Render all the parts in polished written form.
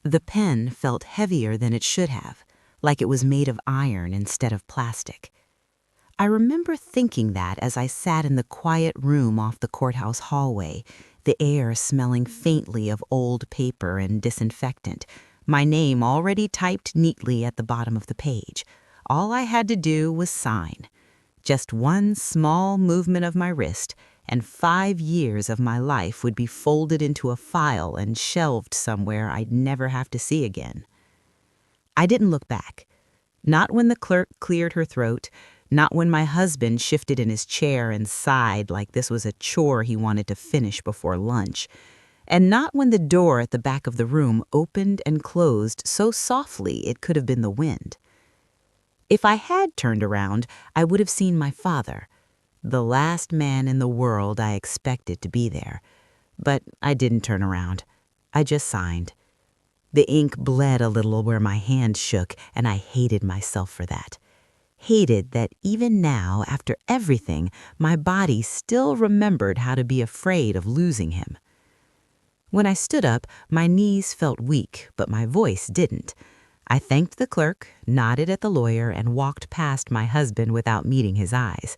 The pen felt heavier than it should have, like it was made of iron instead of plastic. I remember thinking that as I sat in the quiet room off the courthouse hallway, the air smelling faintly of old paper and disinfectant, my name already typed neatly at the bottom of the page. All I had to do was sign. Just one small movement of my wrist, and 5 years of my life would be folded into a file and shelved somewhere I'd never have to see again. I didn't look back. Not when the clerk cleared her throat, not when my husband shifted in his chair and sighed like this was a chore he wanted to finish before lunch, and not when the door at the back of the room opened and closed so softly it could have been the wind. If I had turned around, I would have seen my father, the last man in the world I expected to be there. But I didn't turn around. I just signed. The ink bled a little where my hand shook, and I hated myself for that. Hated that even now, after everything, my body still remembered how to be afraid of losing him. When I stood up, my knees felt weak, but my voice didn't. I thanked the clerk, nodded at the lawyer, and walked past my husband without meeting his eyes.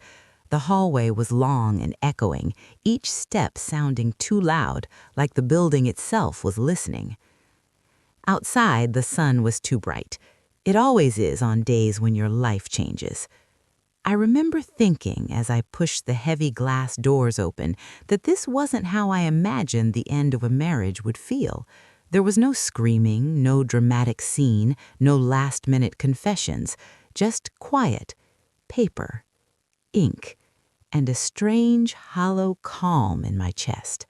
The hallway was long and echoing, each step sounding too loud, like the building itself was listening. Outside, the sun was too bright. It always is on days when your life changes. I remember thinking, as I pushed the heavy glass doors open, that this wasn't how I imagined the end of a marriage would feel. There was no screaming, no dramatic scene, no last-minute confessions, just quiet, paper, ink, and a strange, hollow calm in my chest.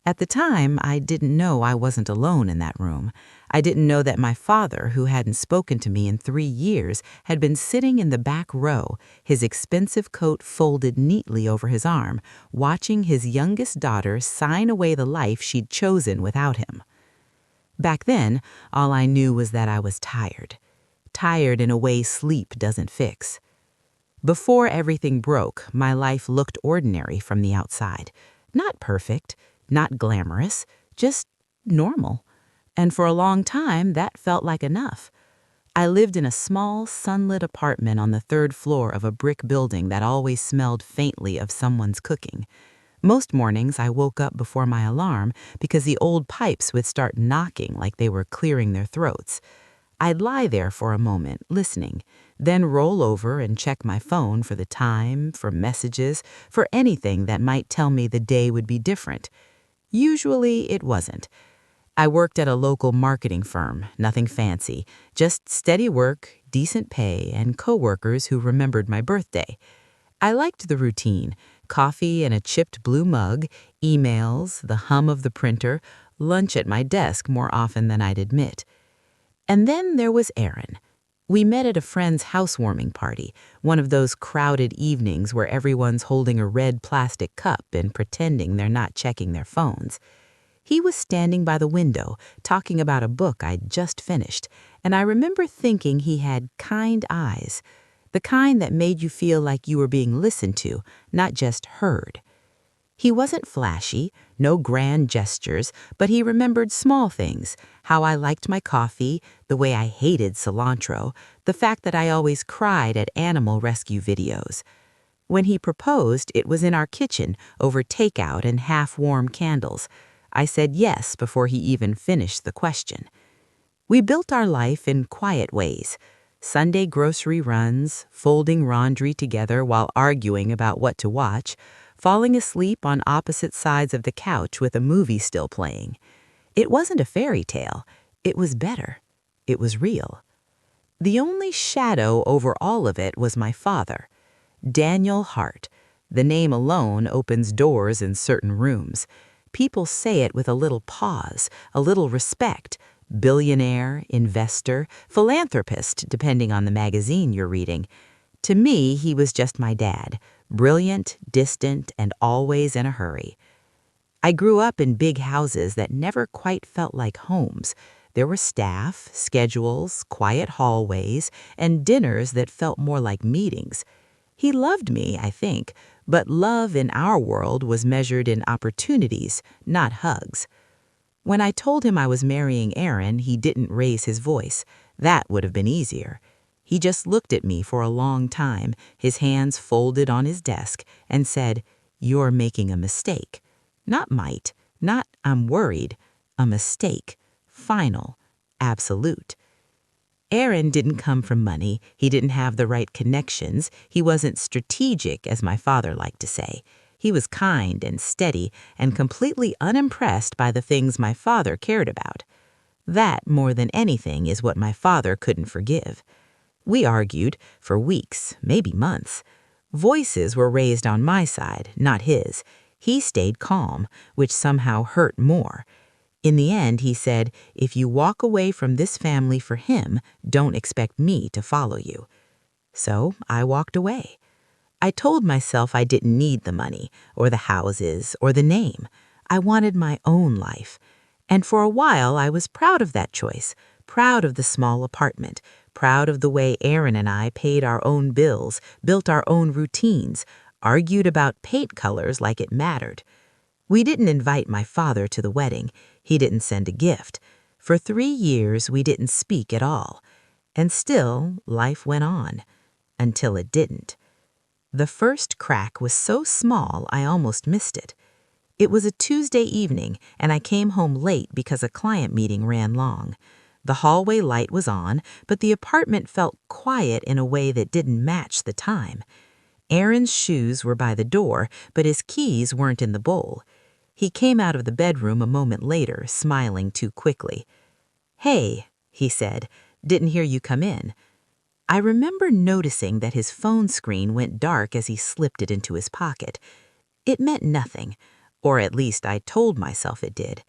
At the time, I didn't know I wasn't alone in that room. I didn't know that my father, who hadn't spoken to me in 3 years, had been sitting in the back row, his expensive coat folded neatly over his arm, watching his youngest daughter sign away the life she'd chosen without him. Back then, all I knew was that I was tired. Tired in a way sleep doesn't fix. Before everything broke, my life looked ordinary from the outside. Not perfect, not glamorous, just normal. And for a long time, that felt like enough. I lived in a small, sunlit apartment on the 3rd floor of a brick building that always smelled faintly of someone's cooking. Most mornings, I woke up before my alarm because the old pipes would start knocking like they were clearing their throats. I'd lie there for a moment, listening, then roll over and check my phone for the time, for messages, for anything that might tell me the day would be different. Usually, it wasn't. I worked at a local marketing firm, nothing fancy, just steady work, decent pay, and coworkers who remembered my birthday. I liked the routine: coffee in a chipped blue mug, emails, the hum of the printer, lunch at my desk more often than I'd admit. And then there was Aaron. We met at a friend's housewarming party, one of those crowded evenings where everyone's holding a red plastic cup and pretending they're not checking their phones. He was standing by the window, talking about a book I'd just finished, and I remember thinking he had kind eyes. The kind that made you feel like you were being listened to, not just heard. He wasn't flashy, no grand gestures, but he remembered small things: how I liked my coffee, the way I hated cilantro, the fact that I always cried at animal rescue videos. When he proposed, it was in our kitchen, over takeout and half-warm candles. I said yes before he even finished the question. We built our life in quiet ways. Sunday grocery runs, folding laundry together while arguing about what to watch, falling asleep on opposite sides of the couch with a movie still playing. It wasn't a fairy tale. It was better. It was real. The only shadow over all of it was my father, Daniel Hart. The name alone opens doors in certain rooms. People say it with a little pause, a little respect. Billionaire, investor, philanthropist, depending on the magazine you're reading. To me, he was just my dad, brilliant, distant, and always in a hurry. I grew up in big houses that never quite felt like homes. There were staff, schedules, quiet hallways, and dinners that felt more like meetings. He loved me, I think, but love in our world was measured in opportunities, not hugs. When I told him I was marrying Aaron, he didn't raise his voice. That would have been easier. He just looked at me for a long time, his hands folded on his desk, and said, "You're making a mistake. Not might, not I'm worried. A mistake. Final. Absolute." Aaron didn't come from money, he didn't have the right connections, he wasn't strategic, as my father liked to say. He was kind and steady and completely unimpressed by the things my father cared about. That, more than anything, is what my father couldn't forgive. We argued for weeks, maybe months. Voices were raised on my side, not his. He stayed calm, which somehow hurt more. In the end, he said, "If you walk away from this family for him, don't expect me to follow you." So I walked away. I told myself I didn't need the money, or the houses, or the name. I wanted my own life. And for a while, I was proud of that choice, proud of the small apartment, proud of the way Aaron and I paid our own bills, built our own routines, argued about paint colors like it mattered. We didn't invite my father to the wedding. He didn't send a gift. For 3 years, we didn't speak at all. And still, life went on. Until it didn't. The first crack was so small I almost missed it. It was a Tuesday evening, and I came home late because a client meeting ran long. The hallway light was on, but the apartment felt quiet in a way that didn't match the time. Aaron's shoes were by the door, but his keys weren't in the bowl. He came out of the bedroom a moment later, smiling too quickly. "Hey," he said, "didn't hear you come in." I remember noticing that his phone screen went dark as he slipped it into his pocket. It meant nothing, or at least I told myself it did.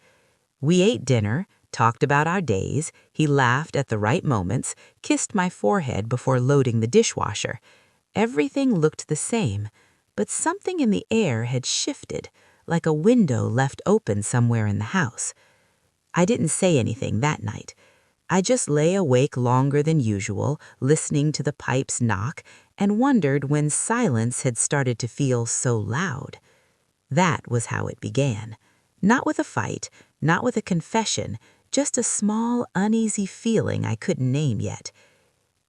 We ate dinner, talked about our days, he laughed at the right moments, kissed my forehead before loading the dishwasher. Everything looked the same, but something in the air had shifted, like a window left open somewhere in the house. I didn't say anything that night. I just lay awake longer than usual, listening to the pipes knock, and wondered when silence had started to feel so loud. That was how it began. Not with a fight, not with a confession, just a small, uneasy feeling I couldn't name yet.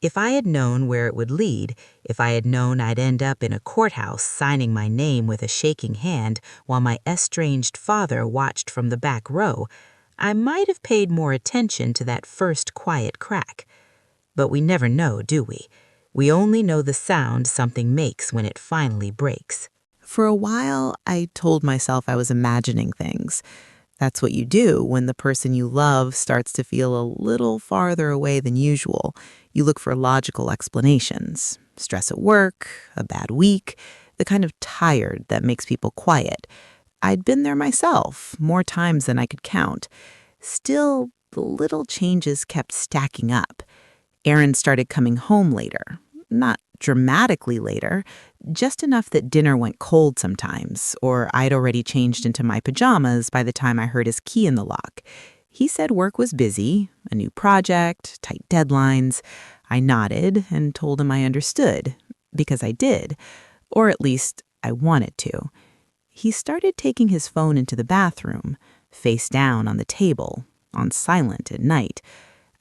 If I had known where it would lead, if I had known I'd end up in a courthouse signing my name with a shaking hand while my estranged father watched from the back row, I might have paid more attention to that first quiet crack. But we never know, do we? We only know the sound something makes when it finally breaks. For a while, I told myself I was imagining things. That's what you do when the person you love starts to feel a little farther away than usual. You look for logical explanations. Stress at work, a bad week, the kind of tired that makes people quiet. I'd been there myself, more times than I could count. Still, the little changes kept stacking up. Aaron started coming home later. Not dramatically later, just enough that dinner went cold sometimes, or I'd already changed into my pajamas by the time I heard his key in the lock. He said work was busy, a new project, tight deadlines. I nodded and told him I understood, because I did, or at least I wanted to. He started taking his phone into the bathroom, face down on the table, on silent at night.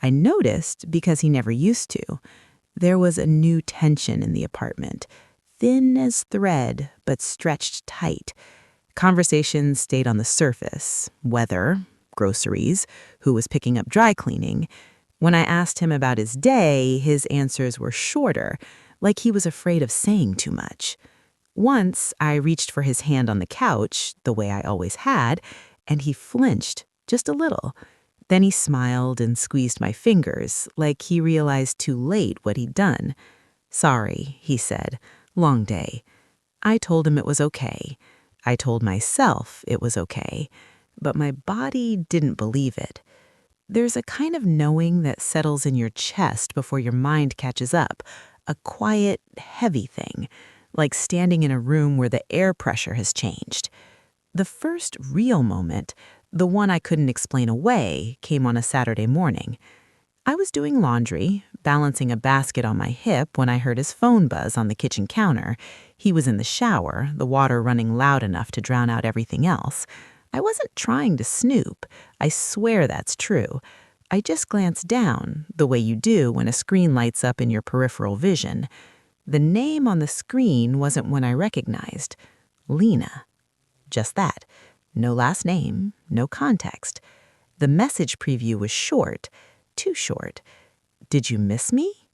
I noticed because he never used to. There was a new tension in the apartment, thin as thread, but stretched tight. Conversations stayed on the surface, weather, groceries, who was picking up dry cleaning. When I asked him about his day, his answers were shorter, like he was afraid of saying too much. Once, I reached for his hand on the couch, the way I always had, and he flinched, just a little. Then he smiled and squeezed my fingers, like he realized too late what he'd done. "Sorry," he said. "Long day." I told him it was okay. I told myself it was okay. But my body didn't believe it. There's a kind of knowing that settles in your chest before your mind catches up. A quiet, heavy thing, like standing in a room where the air pressure has changed. The first real moment, the one I couldn't explain away, came on a Saturday morning. I was doing laundry, balancing a basket on my hip when I heard his phone buzz on the kitchen counter. He was in the shower, the water running loud enough to drown out everything else. I wasn't trying to snoop. I swear that's true. I just glanced down, the way you do when a screen lights up in your peripheral vision. The name on the screen wasn't one I recognized. Lena. Just that. No last name, no context. The message preview was short, too short. Did you miss me?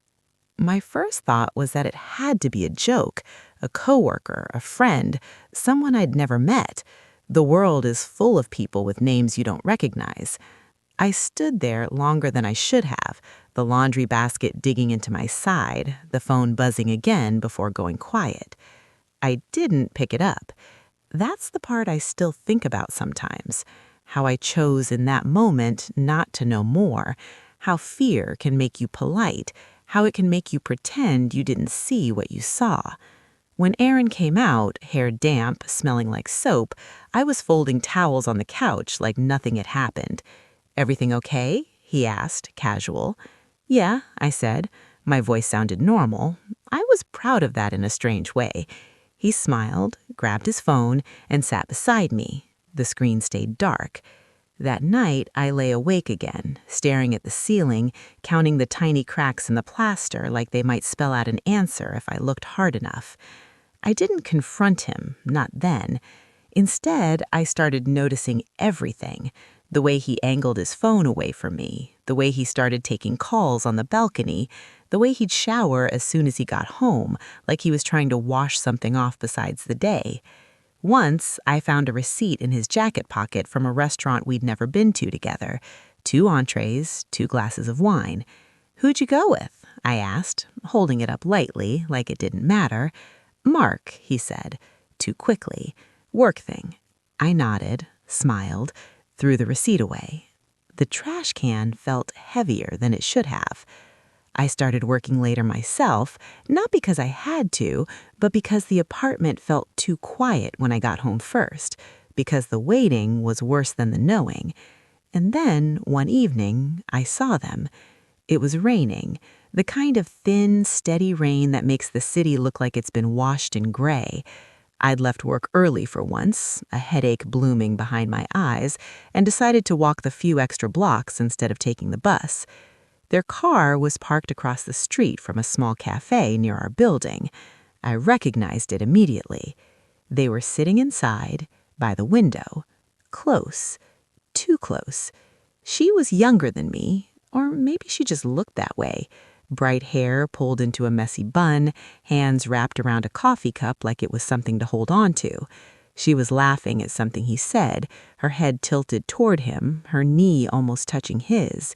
My first thought was that it had to be a joke, a coworker, a friend, someone I'd never met. The world is full of people with names you don't recognize. I stood there longer than I should have, the laundry basket digging into my side, the phone buzzing again before going quiet. I didn't pick it up. That's the part I still think about sometimes. How I chose in that moment not to know more. How fear can make you polite. How it can make you pretend you didn't see what you saw. When Aaron came out, hair damp, smelling like soap, I was folding towels on the couch like nothing had happened. "Everything okay?" he asked, casual. "Yeah," I said. My voice sounded normal. I was proud of that in a strange way. He smiled, grabbed his phone, and sat beside me. The screen stayed dark. That night, I lay awake again, staring at the ceiling, counting the tiny cracks in the plaster like they might spell out an answer if I looked hard enough. I didn't confront him, not then. Instead, I started noticing everything. The way he angled his phone away from me, the way he started taking calls on the balcony, the way he'd shower as soon as he got home, like he was trying to wash something off besides the day. Once, I found a receipt in his jacket pocket from a restaurant we'd never been to together. 2 entrees, 2 glasses of wine. "Who'd you go with?" I asked, holding it up lightly, like it didn't matter. "Mark," he said, too quickly. "Work thing." I nodded, smiled, threw the receipt away. The trash can felt heavier than it should have. I started working later myself, not because I had to, but because the apartment felt too quiet when I got home first, because the waiting was worse than the knowing. And then, one evening, I saw them. It was raining, the kind of thin, steady rain that makes the city look like it's been washed in gray. I'd left work early for once, a headache blooming behind my eyes, and decided to walk the few extra blocks instead of taking the bus. Their car was parked across the street from a small cafe near our building. I recognized it immediately. They were sitting inside, by the window. Close. Too close. She was younger than me, or maybe she just looked that way. Bright hair pulled into a messy bun, hands wrapped around a coffee cup like it was something to hold on to. She was laughing at something he said, her head tilted toward him, her knee almost touching his.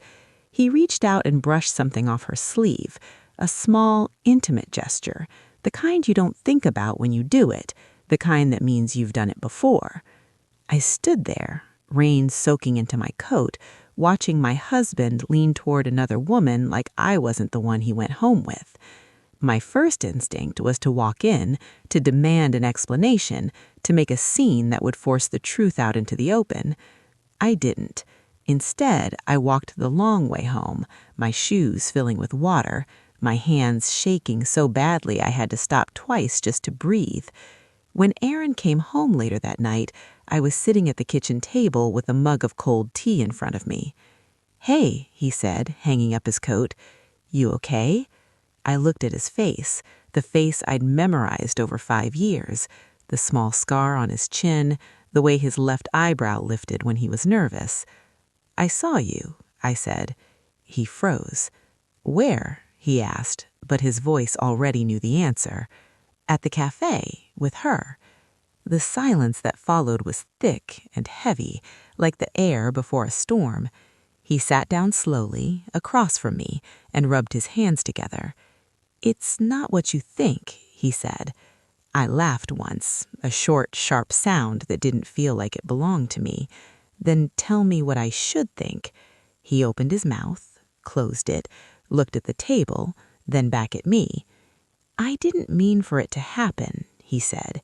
He reached out and brushed something off her sleeve, a small, intimate gesture, the kind you don't think about when you do it, the kind that means you've done it before. I stood there, rain soaking into my coat, watching my husband lean toward another woman like I wasn't the one he went home with. My first instinct was to walk in, to demand an explanation, to make a scene that would force the truth out into the open. I didn't. Instead, I walked the long way home, my shoes filling with water, my hands shaking so badly I had to stop twice just to breathe. When Aaron came home later that night, I was sitting at the kitchen table with a mug of cold tea in front of me. "Hey," he said, hanging up his coat. "You okay?" I looked at his face, the face I'd memorized over 5 years, the small scar on his chin, the way his left eyebrow lifted when he was nervous. "I saw you," I said. He froze. "Where?" he asked, but his voice already knew the answer. "At the cafe, with her." The silence that followed was thick and heavy, like the air before a storm. He sat down slowly, across from me, and rubbed his hands together. "It's not what you think," he said. I laughed once, a short, sharp sound that didn't feel like it belonged to me. "Then tell me what I should think." He opened his mouth, closed it, looked at the table, then back at me. "I didn't mean for it to happen," he said.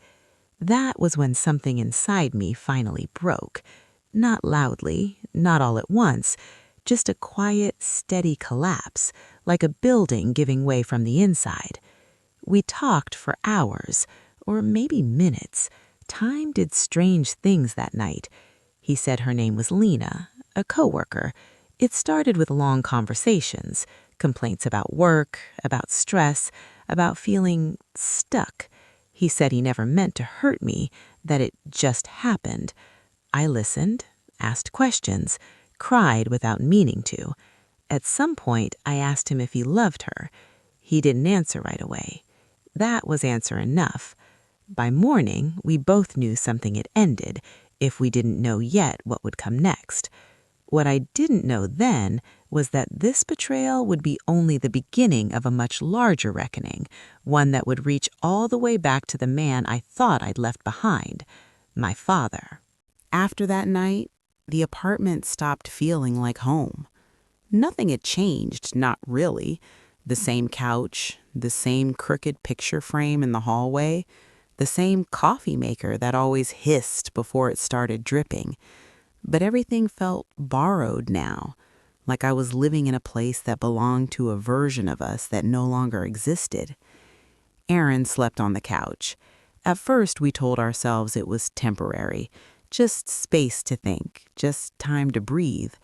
That was when something inside me finally broke. Not loudly, not all at once, just a quiet, steady collapse, like a building giving way from the inside. We talked for hours, or maybe minutes. Time did strange things that night. He said her name was Lena, a coworker. It started with long conversations, complaints about work, about stress, about feeling stuck. He said he never meant to hurt me, that it just happened. I listened, asked questions, cried without meaning to. At some point, I asked him if he loved her. He didn't answer right away. That was answer enough. By morning, we both knew something had ended, if we didn't know yet what would come next. What I didn't know then was that this betrayal would be only the beginning of a much larger reckoning, one that would reach all the way back to the man I thought I'd left behind, my father. After that night, the apartment stopped feeling like home. Nothing had changed, not really. The same couch, the same crooked picture frame in the hallway, the same coffee maker that always hissed before it started dripping. But everything felt borrowed now, like I was living in a place that belonged to a version of us that no longer existed. Aaron slept on the couch. At first, we told ourselves it was temporary, just space to think, just time to breathe.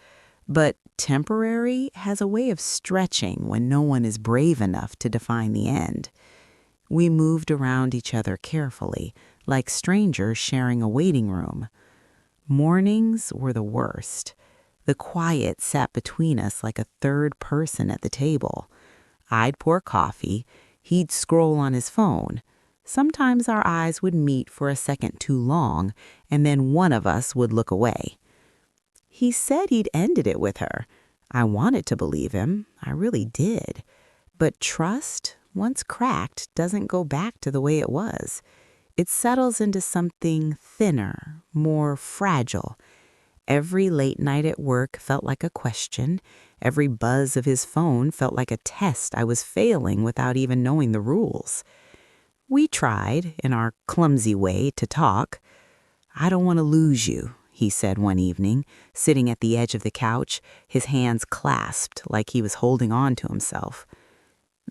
But temporary has a way of stretching when no one is brave enough to define the end. We moved around each other carefully, like strangers sharing a waiting room. Mornings were the worst. The quiet sat between us like a third person at the table. I'd pour coffee, he'd scroll on his phone. Sometimes our eyes would meet for a second too long, and then one of us would look away. He said he'd ended it with her. I wanted to believe him. I really did. But trust, once cracked, doesn't go back to the way it was. It settles into something thinner, more fragile. Every late night at work felt like a question. Every buzz of his phone felt like a test I was failing without even knowing the rules. We tried, in our clumsy way, to talk. "I don't want to lose you," he said one evening, sitting at the edge of the couch, his hands clasped like he was holding on to himself.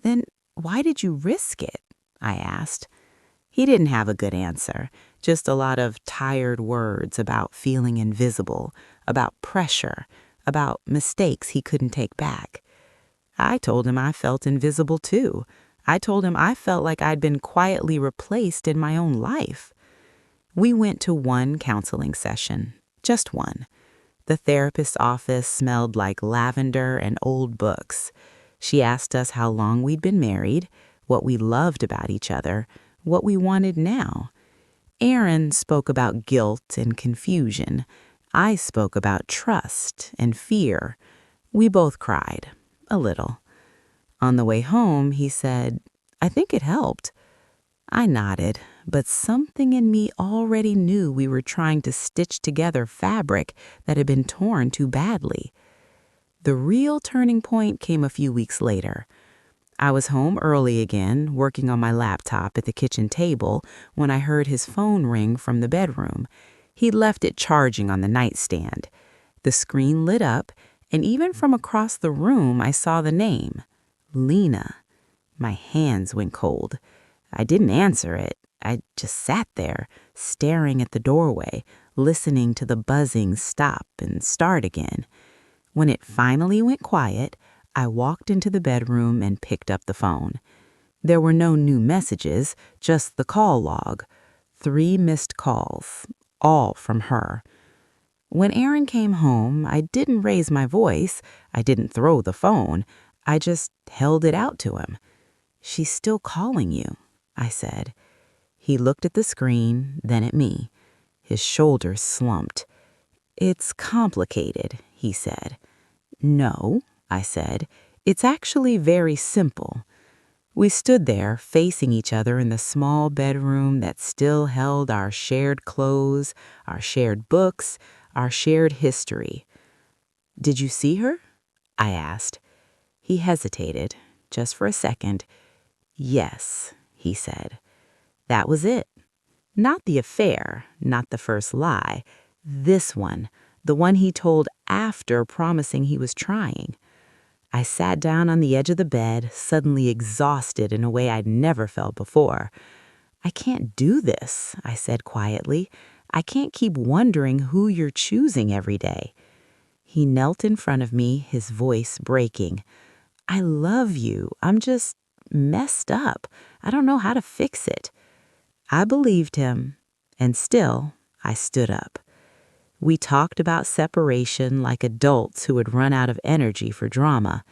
"Then why did you risk it?" I asked. He didn't have a good answer, just a lot of tired words about feeling invisible, about pressure, about mistakes he couldn't take back. I told him I felt invisible too. I told him I felt like I'd been quietly replaced in my own life. We went to one counseling session, just one. The therapist's office smelled like lavender and old books. She asked us how long we'd been married, what we loved about each other, what we wanted now. Aaron spoke about guilt and confusion. I spoke about trust and fear. We both cried, a little. On the way home, he said, "I think it helped." I nodded, but something in me already knew we were trying to stitch together fabric that had been torn too badly. The real turning point came a few weeks later. I was home early again, working on my laptop at the kitchen table, when I heard his phone ring from the bedroom. He'd left it charging on the nightstand. The screen lit up, and even from across the room I saw the name, Lena. My hands went cold. I didn't answer it. I just sat there, staring at the doorway, listening to the buzzing stop and start again. When it finally went quiet, I walked into the bedroom and picked up the phone. There were no new messages, just the call log. 3 missed calls, all from her. When Aaron came home, I didn't raise my voice. I didn't throw the phone. I just held it out to him. "She's still calling you," I said. He looked at the screen, then at me. His shoulders slumped. "It's complicated," he said. "No," I said. "It's actually very simple." We stood there, facing each other in the small bedroom that still held our shared clothes, our shared books, our shared history. "Did you see her?" I asked. He hesitated, just for a second. "Yes," he said. That was it. Not the affair, not the first lie. This one, the one he told after promising he was trying. I sat down on the edge of the bed, suddenly exhausted in a way I'd never felt before. "I can't do this," I said quietly. I can't keep wondering who you're choosing every day." He knelt in front of me, his voice breaking. "I love you. I'm just messed up. I don't know how to fix it." I believed him, and still, I stood up. We talked about separation like adults who had run out of energy for drama.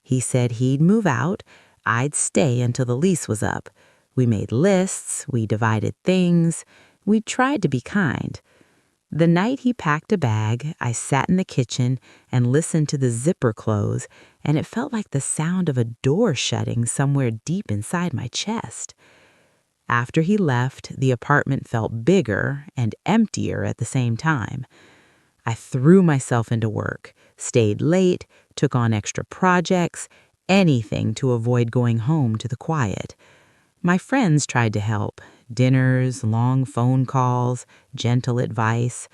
He said he'd move out, I'd stay until the lease was up. We made lists, we divided things, we tried to be kind. The night he packed a bag, I sat in the kitchen and listened to the zipper close, and it felt like the sound of a door shutting somewhere deep inside my chest. After he left, the apartment felt bigger and emptier at the same time. I threw myself into work, stayed late, took on extra projects, anything to avoid going home to the quiet. My friends tried to help, dinners, long phone calls, gentle advice.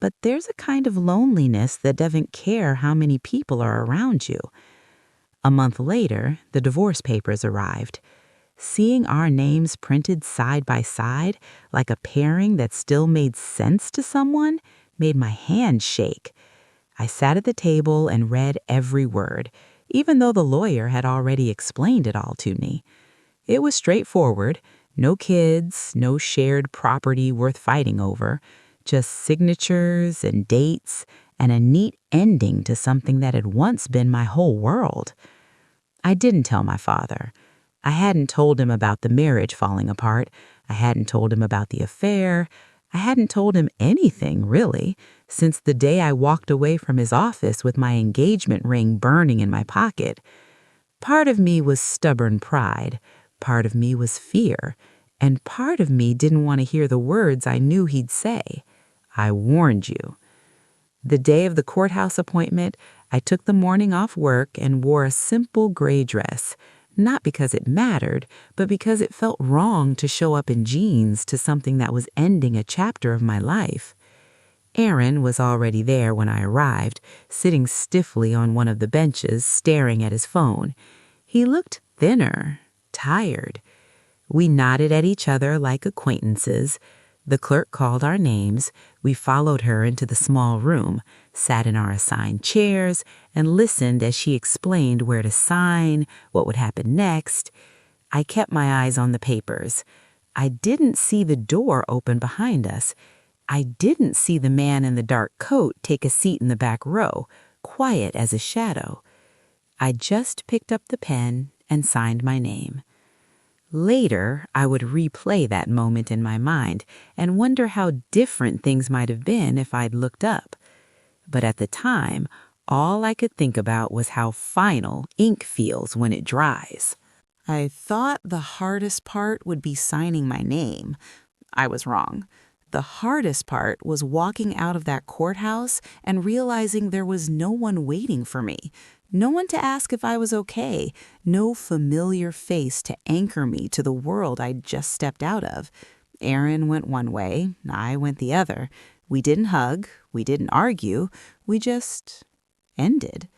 But there's a kind of loneliness that doesn't care how many people are around you. A month later, the divorce papers arrived. Seeing our names printed side by side, like a pairing that still made sense to someone, made my hand shake. I sat at the table and read every word, even though the lawyer had already explained it all to me. It was straightforward, no kids, no shared property worth fighting over, just signatures and dates and a neat ending to something that had once been my whole world. I didn't tell my father. I hadn't told him about the marriage falling apart. I hadn't told him about the affair. I hadn't told him anything, really, since the day I walked away from his office with my engagement ring burning in my pocket. Part of me was stubborn pride. Part of me was fear. And part of me didn't want to hear the words I knew he'd say. "I warned you." The day of the courthouse appointment, I took the morning off work and wore a simple gray dress. Not because it mattered, but because it felt wrong to show up in jeans to something that was ending a chapter of my life. Aaron was already there when I arrived, sitting stiffly on one of the benches, staring at his phone. He looked thinner, tired. We nodded at each other like acquaintances. The clerk called our names. We followed her into the small room, sat in our assigned chairs, and listened as she explained where to sign, what would happen next. I kept my eyes on the papers. I didn't see the door open behind us. I didn't see the man in the dark coat take a seat in the back row, quiet as a shadow. I just picked up the pen and signed my name. Later, I would replay that moment in my mind and wonder how different things might have been if I'd looked up. But at the time, all I could think about was how final ink feels when it dries. I thought the hardest part would be signing my name. I was wrong. The hardest part was walking out of that courthouse and realizing there was no one waiting for me. No one to ask if I was okay. No familiar face to anchor me to the world I'd just stepped out of. Aaron went one way, I went the other. We didn't hug, we didn't argue, we just ended.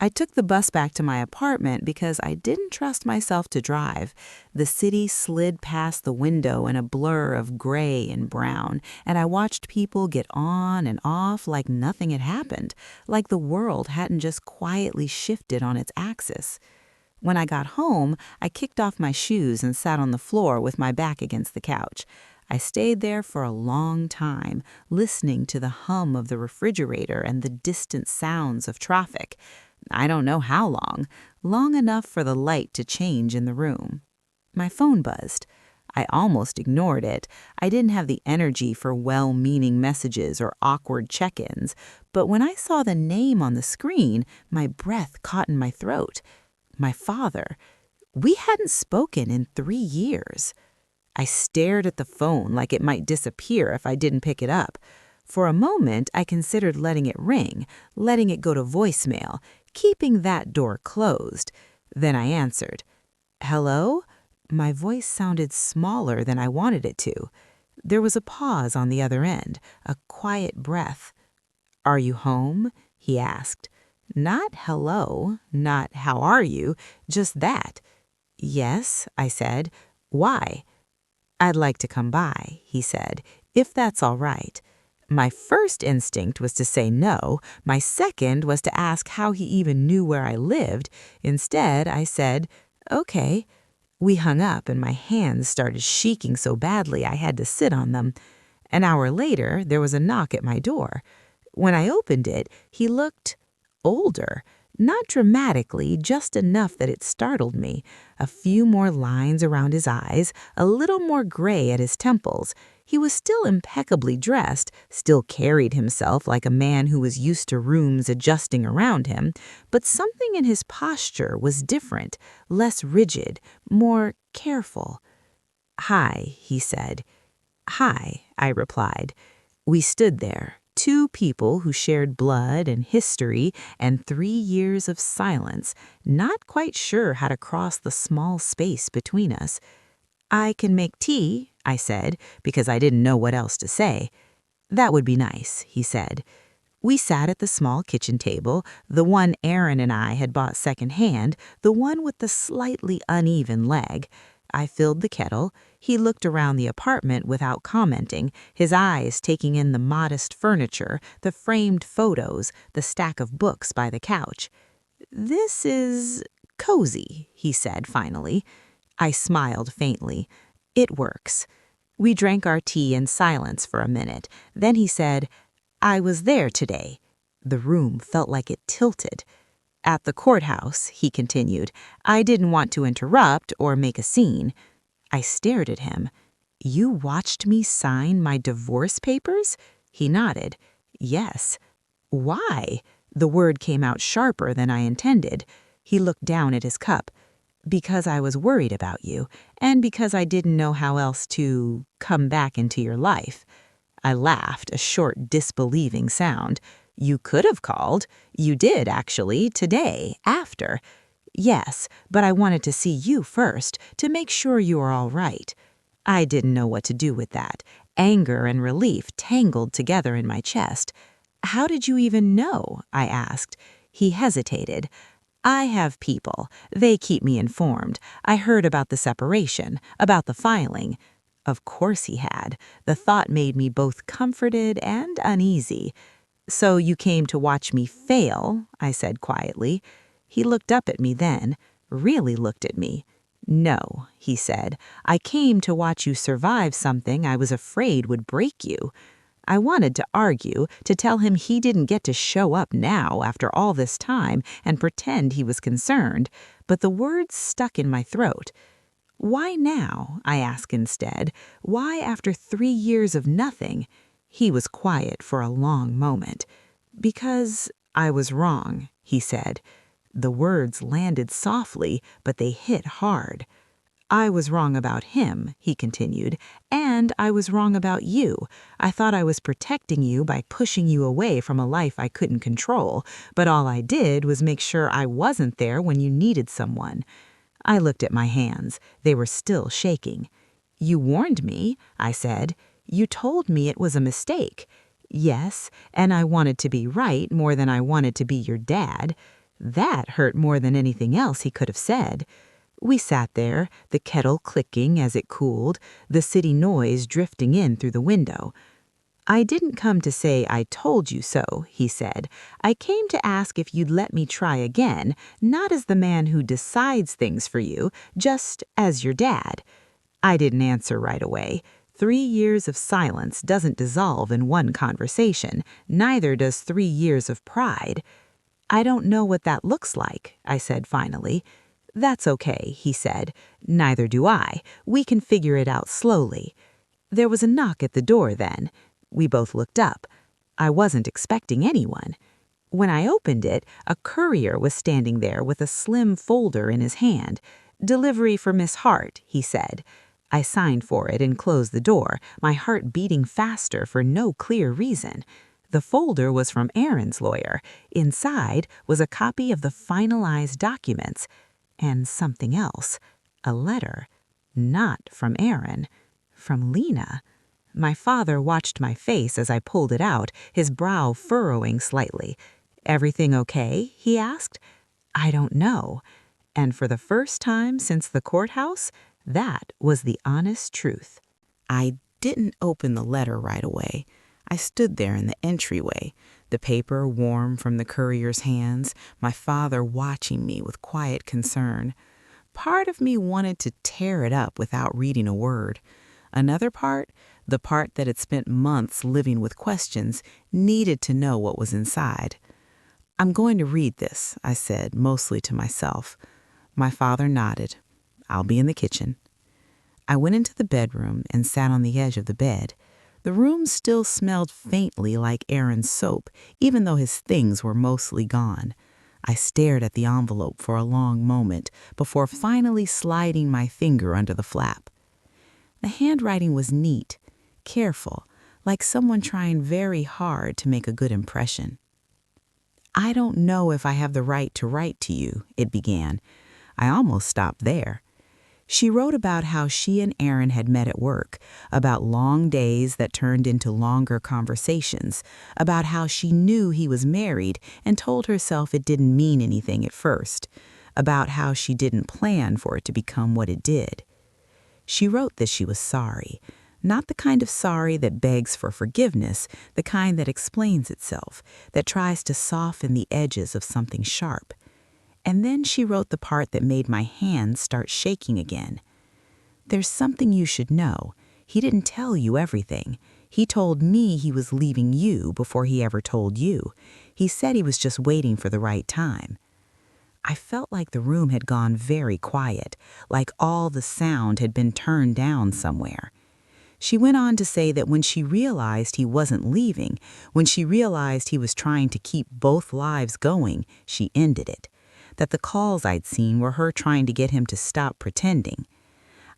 I took the bus back to my apartment because I didn't trust myself to drive. The city slid past the window in a blur of gray and brown, and I watched people get on and off like nothing had happened, like the world hadn't just quietly shifted on its axis. When I got home, I kicked off my shoes and sat on the floor with my back against the couch. I stayed there for a long time, listening to the hum of the refrigerator and the distant sounds of traffic. I don't know how long enough for the light to change in the room. My phone buzzed. I almost ignored it. I didn't have the energy for well-meaning messages or awkward check-ins. But when I saw the name on the screen, my breath caught in my throat. My father. We hadn't spoken in 3 years. I stared at the phone like it might disappear if I didn't pick it up. For a moment, I considered letting it ring, letting it go to voicemail, keeping that door closed. Then I answered. "Hello?" My voice sounded smaller than I wanted it to. There was a pause on the other end, a quiet breath. "Are you home?" he asked. Not hello, not how are you, just that. "Yes," I said. "Why?" "I'd like to come by," he said, if that's all right. My first instinct was to say no. My second was to ask how he even knew where I lived. Instead, I said, okay. We hung up and my hands started shaking so badly I had to sit on them. An hour later, there was a knock at my door. When I opened it, he looked older. Not dramatically, just enough that it startled me. A few more lines around his eyes, a little more gray at his temples. He was still impeccably dressed, still carried himself like a man who was used to rooms adjusting around him, but something in his posture was different, less rigid, more careful. "Hi," he said. "Hi," I replied. We stood there, two people who shared blood and history and 3 years of silence, not quite sure how to cross the small space between us. "I can make tea," I said, because I didn't know what else to say. "That would be nice," he said. We sat at the small kitchen table, the one Aaron and I had bought secondhand, the one with the slightly uneven leg. I filled the kettle. He looked around the apartment without commenting, his eyes taking in the modest furniture, the framed photos, the stack of books by the couch. "This is cozy," he said finally. I smiled faintly. "It works." We drank our tea in silence for a minute. Then he said, "I was there today." The room felt like it tilted. "At the courthouse," he continued. "I didn't want to interrupt or make a scene." I stared at him. "You watched me sign my divorce papers?" He nodded. "Yes." "Why?" The word came out sharper than I intended. He looked down at his cup. "Because I was worried about you, and because I didn't know how else to come back into your life." I laughed, a short, disbelieving sound. "You could have called. You did, actually, today, after." "Yes, but I wanted to see you first, to make sure you were all right." I didn't know what to do with that. Anger and relief tangled together in my chest. "How did you even know?" I asked. He hesitated. "I have people. They keep me informed. I heard about the separation, about the filing." Of course he had. The thought made me both comforted and uneasy. "So you came to watch me fail," I said quietly. He looked up at me then, really looked at me. "No," he said. "I came to watch you survive something I was afraid would break you." I wanted to argue, to tell him he didn't get to show up now after all this time and pretend he was concerned, but the words stuck in my throat. "Why now?" I asked instead. "Why after 3 years of nothing?" He was quiet for a long moment. "Because I was wrong," he said. The words landed softly, but they hit hard. "I was wrong about him," he continued, "and I was wrong about you. I thought I was protecting you by pushing you away from a life I couldn't control, but all I did was make sure I wasn't there when you needed someone." I looked at my hands. They were still shaking. "You warned me," I said. "You told me it was a mistake." "Yes, and I wanted to be right more than I wanted to be your dad." That hurt more than anything else he could have said. We sat there, the kettle clicking as it cooled, the city noise drifting in through the window. "I didn't come to say I told you so," he said. "I came to ask if you'd let me try again, not as the man who decides things for you, just as your dad." I didn't answer right away. 3 years of silence doesn't dissolve in one conversation, neither does 3 years of pride. "I don't know what that looks like," I said finally. "That's okay," he said. "Neither do I. We can figure it out slowly." There was a knock at the door then. We both looked up. I wasn't expecting anyone. When I opened it, a courier was standing there with a slim folder in his hand. "Delivery for Miss Hart," he said. I signed for it and closed the door, my heart beating faster for no clear reason. The folder was from Aaron's lawyer. Inside was a copy of the finalized documents. And something else. A letter. Not from Aaron. From Lena. My father watched my face as I pulled it out, his brow furrowing slightly. "Everything okay?" he asked. "I don't know." And for the first time since the courthouse, that was the honest truth. I didn't open the letter right away. I stood there in the entryway, the paper warm from the courier's hands, my father watching me with quiet concern. Part of me wanted to tear it up without reading a word. Another part, the part that had spent months living with questions, needed to know what was inside. "I'm going to read this," I said, mostly to myself. My father nodded. "I'll be in the kitchen." I went into the bedroom and sat on the edge of the bed. The room still smelled faintly like Aaron's soap, even though his things were mostly gone. I stared at the envelope for a long moment before finally sliding my finger under the flap. The handwriting was neat, careful, like someone trying very hard to make a good impression. "I don't know if I have the right to write to you," it began. I almost stopped there. She wrote about how she and Aaron had met at work, about long days that turned into longer conversations, about how she knew he was married and told herself it didn't mean anything at first, about how she didn't plan for it to become what it did. She wrote that she was sorry, not the kind of sorry that begs for forgiveness, the kind that explains itself, that tries to soften the edges of something sharp. And then she wrote the part that made my hands start shaking again. "There's something you should know. He didn't tell you everything. He told me he was leaving you before he ever told you. He said he was just waiting for the right time." I felt like the room had gone very quiet, like all the sound had been turned down somewhere. She went on to say that when she realized he wasn't leaving, when she realized he was trying to keep both lives going, she ended it. That the calls I'd seen were her trying to get him to stop pretending.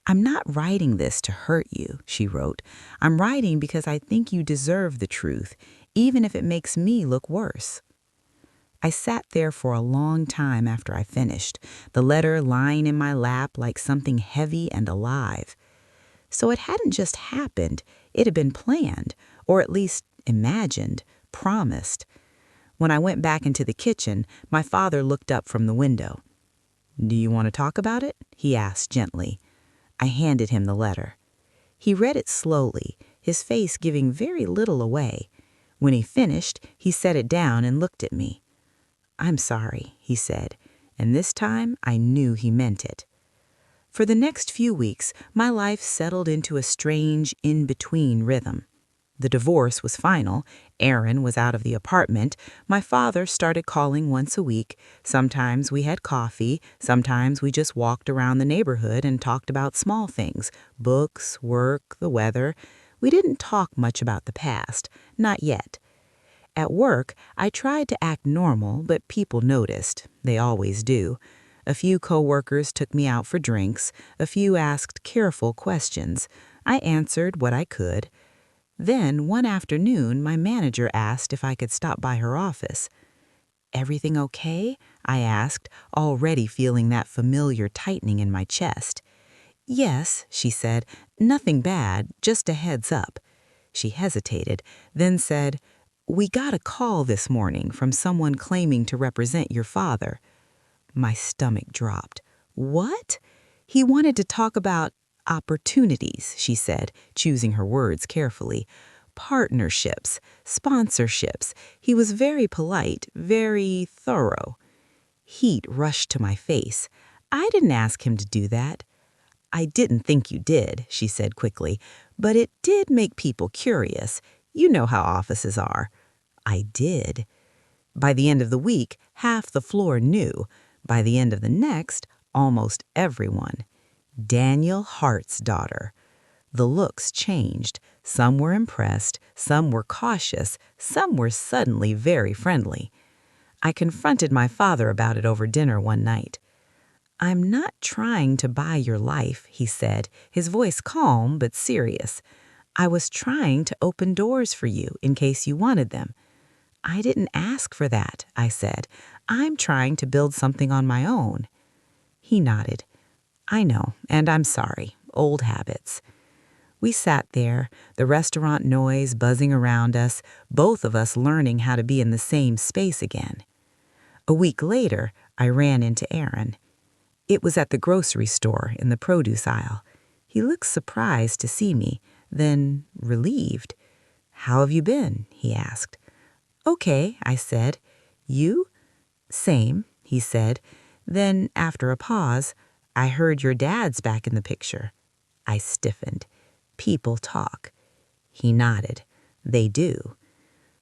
"I'm not writing this to hurt you," she wrote. "I'm writing because I think you deserve the truth, even if it makes me look worse." I sat there for a long time after I finished, the letter lying in my lap like something heavy and alive. So it hadn't just happened, it had been planned, or at least imagined, promised. When I went back into the kitchen, my father looked up from the window. "Do you want to talk about it?" he asked gently. I handed him the letter. He read it slowly, his face giving very little away. When he finished, he set it down and looked at me. "I'm sorry," he said, and this time I knew he meant it. For the next few weeks, my life settled into a strange in-between rhythm. The divorce was final. Aaron was out of the apartment. My father started calling once a week. Sometimes we had coffee. Sometimes we just walked around the neighborhood and talked about small things, books, work, the weather. We didn't talk much about the past, not yet. At work, I tried to act normal, but people noticed. They always do. A few coworkers took me out for drinks. A few asked careful questions. I answered what I could. Then, one afternoon, my manager asked if I could stop by her office. "Everything okay?" I asked, already feeling that familiar tightening in my chest. "Yes," she said, "nothing bad, just a heads up." She hesitated, then said, "We got a call this morning from someone claiming to represent your father." My stomach dropped. "What?" "He wanted to talk about opportunities," she said, choosing her words carefully. "Partnerships, sponsorships." He was very polite, very thorough. Heat rushed to my face. "I didn't ask him to do that." "I didn't think you did," she said quickly, "but it did make people curious. You know how offices are." I did. By the end of the week, half the floor knew. By the end of the next, almost everyone. Daniel Hart's daughter. The looks changed. Some were impressed, some were cautious, some were suddenly very friendly. I confronted my father about it over dinner one night. "I'm not trying to buy your life," he said, his voice calm but serious. "I was trying to open doors for you in case you wanted them." "I didn't ask for that," I said. "I'm trying to build something on my own." He nodded. "I know, and I'm sorry. Old habits." We sat there, the restaurant noise buzzing around us, both of us learning how to be in the same space again. A week later, I ran into Aaron. It was at the grocery store in the produce aisle. He looked surprised to see me, then relieved. "How have you been?" he asked. "Okay," I said. "You?" "Same," he said. Then, after a pause, "I heard your dad's back in the picture." I stiffened. People talk. He nodded. They do.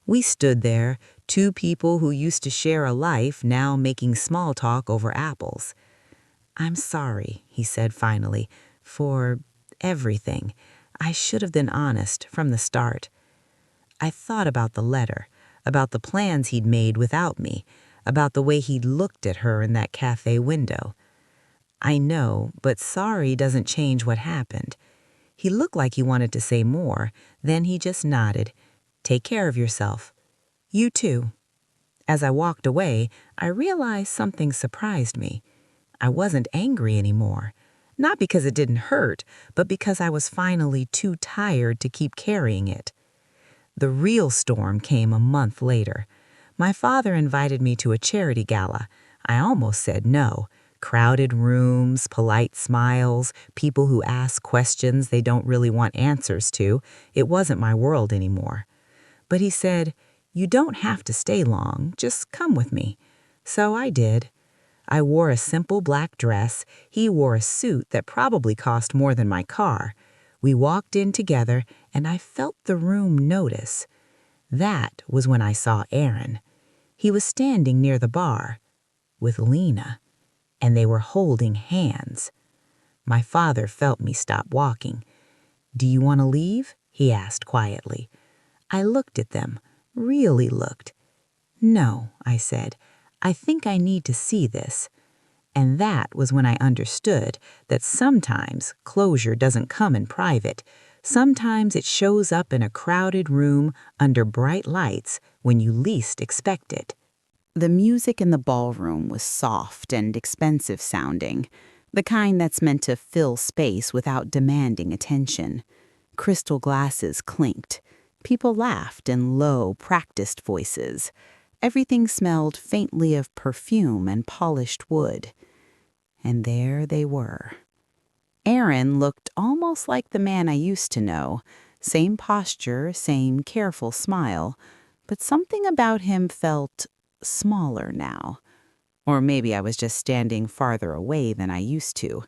We stood there, two people who used to share a life now making small talk over apples. "I'm sorry," he said finally, "for everything. I should have been honest from the start." I thought about the letter, about the plans he'd made without me, about the way he'd looked at her in that cafe window. "I know, but sorry doesn't change what happened." He looked like he wanted to say more, then he just nodded. "Take care of yourself." "You too." As I walked away, I realized something surprised me. I wasn't angry anymore. Not because it didn't hurt, but because I was finally too tired to keep carrying it. The real storm came a month later. My father invited me to a charity gala. I almost said no. Crowded rooms, polite smiles, people who ask questions they don't really want answers to. It wasn't my world anymore. But he said, "You don't have to stay long, just come with me." So I did. I wore a simple black dress. He wore a suit that probably cost more than my car. We walked in together, and I felt the room notice. That was when I saw Aaron. He was standing near the bar with Lena, and they were holding hands. My father felt me stop walking. "Do you want to leave?" he asked quietly. I looked at them, really looked. "No," I said. "I think I need to see this." And that was when I understood that sometimes closure doesn't come in private. Sometimes it shows up in a crowded room under bright lights when you least expect it. The music in the ballroom was soft and expensive sounding, the kind that's meant to fill space without demanding attention. Crystal glasses clinked. People laughed in low, practiced voices. Everything smelled faintly of perfume and polished wood. And there they were. Aaron looked almost like the man I used to know. Same posture, same careful smile. But something about him felt smaller now. Or maybe I was just standing farther away than I used to.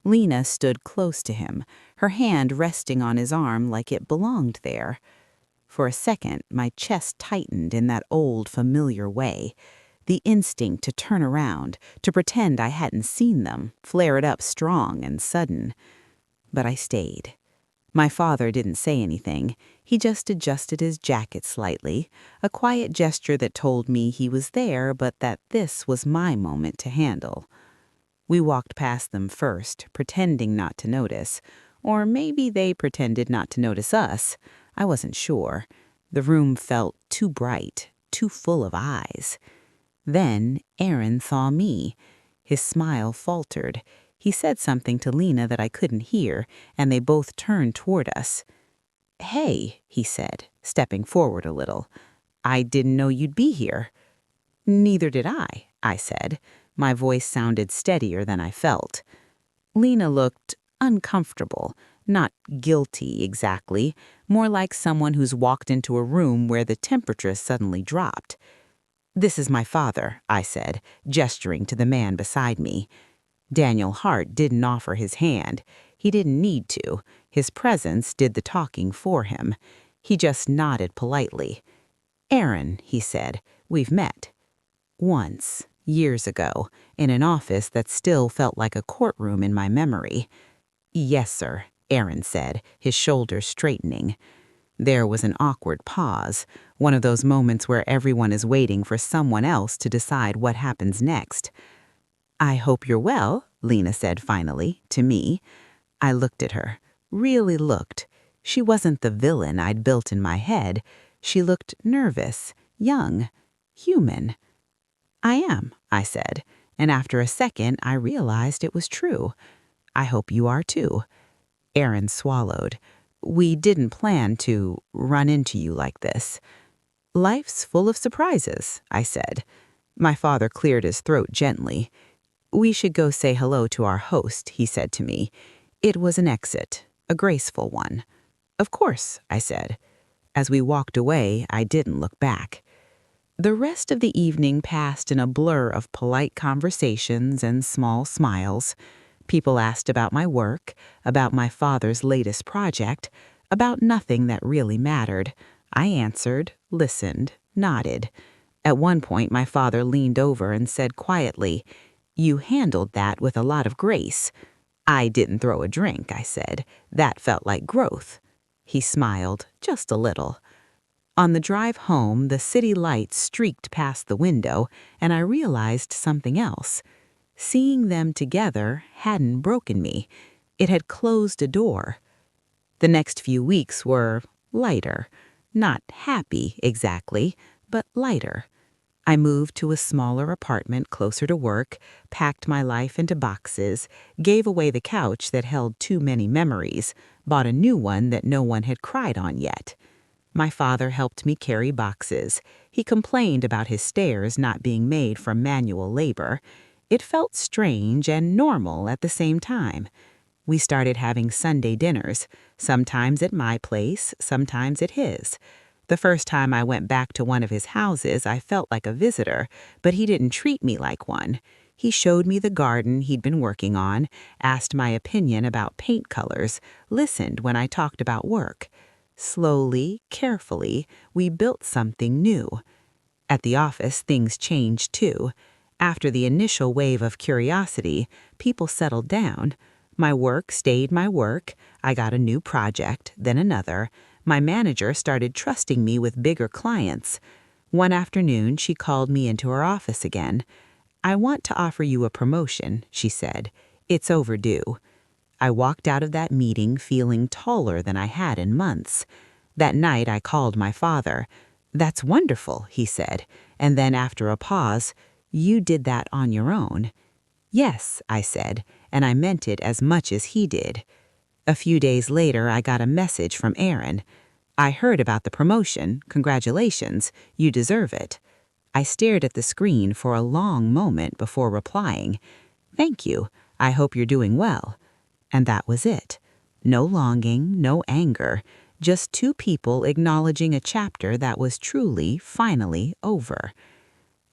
Lena stood close to him, her hand resting on his arm like it belonged there. For a second, my chest tightened in that old, familiar way. The instinct to turn around, to pretend I hadn't seen them, flared up strong and sudden. But I stayed. My father didn't say anything. He just adjusted his jacket slightly, a quiet gesture that told me he was there, but that this was my moment to handle. We walked past them first, pretending not to notice. Or maybe they pretended not to notice us. I wasn't sure. The room felt too bright, too full of eyes. Then Aaron saw me. His smile faltered. He said something to Lena that I couldn't hear, and they both turned toward us. "Hey," he said, stepping forward a little. "I didn't know you'd be here." "Neither did I said. My voice sounded steadier than I felt. Lena looked uncomfortable, not guilty exactly, more like someone who's walked into a room where the temperature suddenly dropped. "This is my father," I said, gesturing to the man beside me. Daniel Hart didn't offer his hand. He didn't need to. His presence did the talking for him. He just nodded politely. "Aaron," he said, "we've met. Once, years ago, in an office that still felt like a courtroom in my memory." "Yes, sir," Aaron said, his shoulders straightening. There was an awkward pause, one of those moments where everyone is waiting for someone else to decide what happens next. "I hope you're well," Lena said finally, to me. I looked at her, really looked. She wasn't the villain I'd built in my head. She looked nervous, young, human. "I am," I said, and after a second I realized it was true. "I hope you are too." Aaron swallowed. "We didn't plan to run into you like this." "Life's full of surprises," I said. My father cleared his throat gently. "We should go say hello to our host," he said to me. It was an exit, a graceful one. Of course, I said. As we walked away, I didn't look back. The rest of the evening passed in a blur of polite conversations and small smiles. People asked about my work, about my father's latest project, about nothing that really mattered. I answered, listened, nodded. At one point, my father leaned over and said quietly, "You handled that with a lot of grace." "I didn't throw a drink," I said. "That felt like growth." He smiled, just a little. On the drive home, the city lights streaked past the window, and I realized something else. Seeing them together hadn't broken me. It had closed a door. The next few weeks were lighter. Not happy, exactly, but lighter. I moved to a smaller apartment closer to work, packed my life into boxes, gave away the couch that held too many memories, bought a new one that no one had cried on yet. My father helped me carry boxes. He complained about his stairs not being made from manual labor. It felt strange and normal at the same time. We started having Sunday dinners, sometimes at my place, sometimes at his. The first time I went back to one of his houses, I felt like a visitor, but he didn't treat me like one. He showed me the garden he'd been working on, asked my opinion about paint colors, listened when I talked about work. Slowly, carefully, we built something new. At the office, things changed too. After the initial wave of curiosity, people settled down. My work stayed my work. I got a new project, then another. My manager started trusting me with bigger clients. One afternoon, she called me into her office again. "I want to offer you a promotion," she said. "It's overdue." I walked out of that meeting feeling taller than I had in months. That night, I called my father. "That's wonderful," he said. And then after a pause, "You did that on your own." "Yes," I said, and I meant it as much as he did. A few days later, I got a message from Aaron. "I heard about the promotion. Congratulations. You deserve it." I stared at the screen for a long moment before replying. "Thank you. I hope you're doing well." And that was it. No longing, no anger, just two people acknowledging a chapter that was truly, finally over.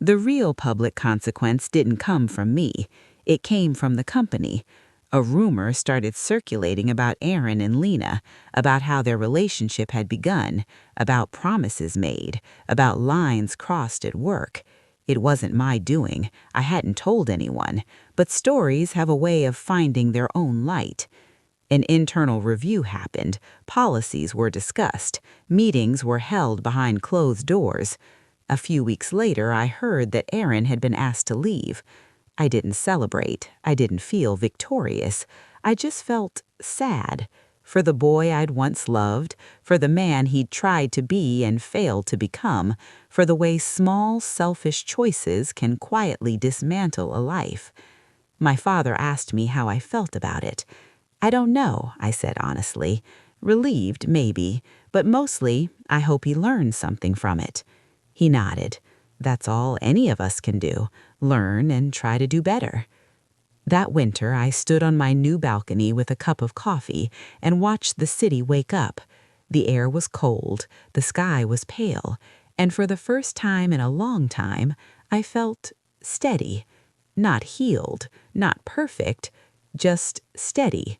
The real public consequence didn't come from me. It came from the company. A rumor started circulating about Aaron and Lena, about how their relationship had begun, about promises made, about lines crossed at work. It wasn't my doing. I hadn't told anyone, but stories have a way of finding their own light. An internal review happened, policies were discussed, meetings were held behind closed doors. A few weeks later, I heard that Aaron had been asked to leave. I didn't celebrate. I didn't feel victorious. I just felt sad. For the boy I'd once loved, for the man he'd tried to be and failed to become, for the way small, selfish choices can quietly dismantle a life. My father asked me how I felt about it. "I don't know," I said honestly. "Relieved, maybe, but mostly I hope he learns something from it." He nodded. "That's all any of us can do, learn and try to do better." That winter, I stood on my new balcony with a cup of coffee and watched the city wake up. The air was cold, the sky was pale, and for the first time in a long time, I felt steady. Not healed, not perfect, just steady.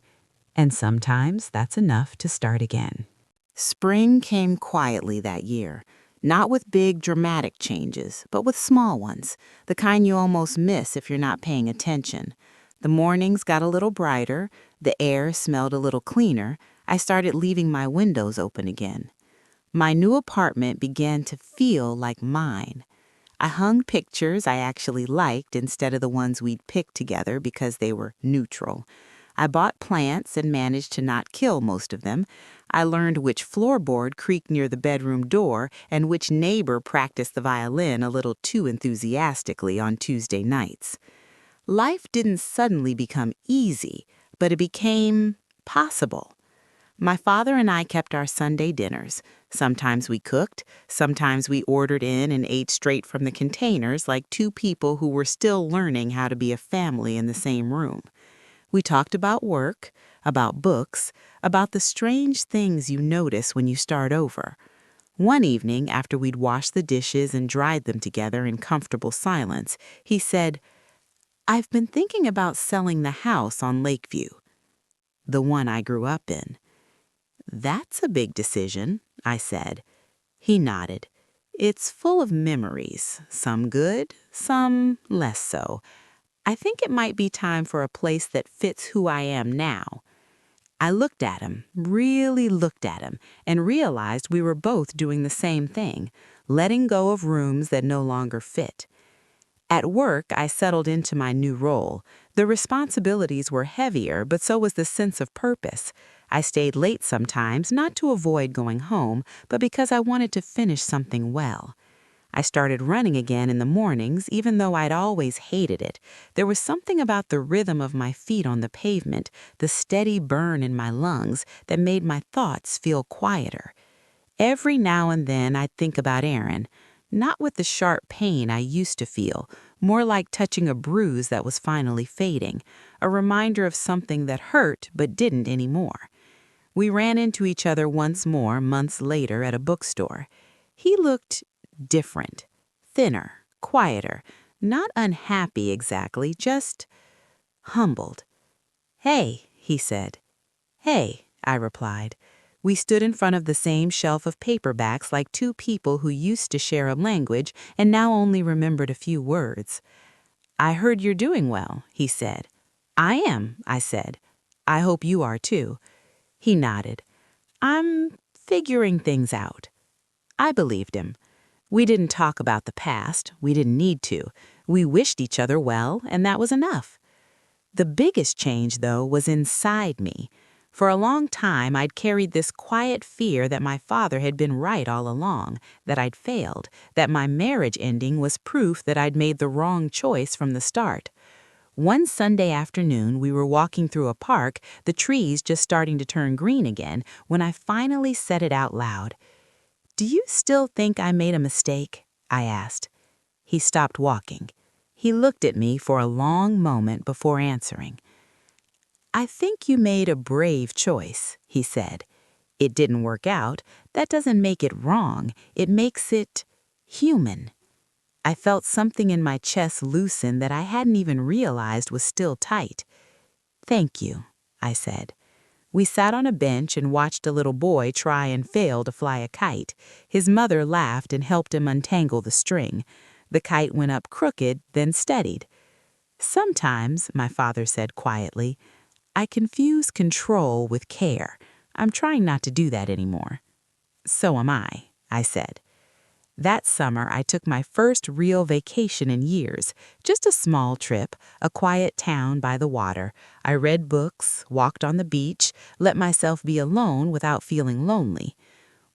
And sometimes that's enough to start again. Spring came quietly that year, not with big dramatic changes, but with small ones, the kind you almost miss if you're not paying attention. The mornings got a little brighter, the air smelled a little cleaner. I started leaving my windows open again. My new apartment began to feel like mine. I hung pictures I actually liked instead of the ones we'd picked together because they were neutral. I bought plants and managed to not kill most of them. I learned which floorboard creaked near the bedroom door and which neighbor practiced the violin a little too enthusiastically on Tuesday nights. Life didn't suddenly become easy, but it became possible. My father and I kept our Sunday dinners. Sometimes we cooked, sometimes we ordered in and ate straight from the containers like two people who were still learning how to be a family in the same room. We talked about work, about books, about the strange things you notice when you start over. One evening, after we'd washed the dishes and dried them together in comfortable silence, he said, "I've been thinking about selling the house on Lakeview, the one I grew up in." "That's a big decision," I said. He nodded. "It's full of memories, some good, some less so. I think it might be time for a place that fits who I am now." I looked at him, really looked at him, and realized we were both doing the same thing, letting go of rooms that no longer fit. At work, I settled into my new role. The responsibilities were heavier, but so was the sense of purpose. I stayed late sometimes, not to avoid going home, but because I wanted to finish something well. I started running again in the mornings, even though I'd always hated it. There was something about the rhythm of my feet on the pavement, the steady burn in my lungs, that made my thoughts feel quieter. Every now and then I'd think about Aaron, not with the sharp pain I used to feel, more like touching a bruise that was finally fading, a reminder of something that hurt but didn't anymore. We ran into each other once more months later at a bookstore. He looked different, thinner, quieter, not unhappy exactly, just humbled. "Hey," he said. "Hey," I replied. We stood in front of the same shelf of paperbacks like two people who used to share a language and now only remembered a few words. "I heard you're doing well," he said. "I am," I said. "I hope you are too." He nodded. "I'm figuring things out." I believed him. We didn't talk about the past. We didn't need to. We wished each other well, and that was enough. The biggest change, though, was inside me. For a long time, I'd carried this quiet fear that my father had been right all along, that I'd failed, that my marriage ending was proof that I'd made the wrong choice from the start. One Sunday afternoon, we were walking through a park, the trees just starting to turn green again, when I finally said it out loud. "Do you still think I made a mistake?" I asked. He stopped walking. He looked at me for a long moment before answering. "I think you made a brave choice," he said. "It didn't work out. That doesn't make it wrong. It makes it human." I felt something in my chest loosen that I hadn't even realized was still tight. "Thank you," I said. We sat on a bench and watched a little boy try and fail to fly a kite. His mother laughed and helped him untangle the string. The kite went up crooked, then steadied. "Sometimes," my father said quietly, "I confuse control with care. I'm trying not to do that anymore." "So am I said. That summer, I took my first real vacation in years, just a small trip, a quiet town by the water. I read books, walked on the beach, let myself be alone without feeling lonely.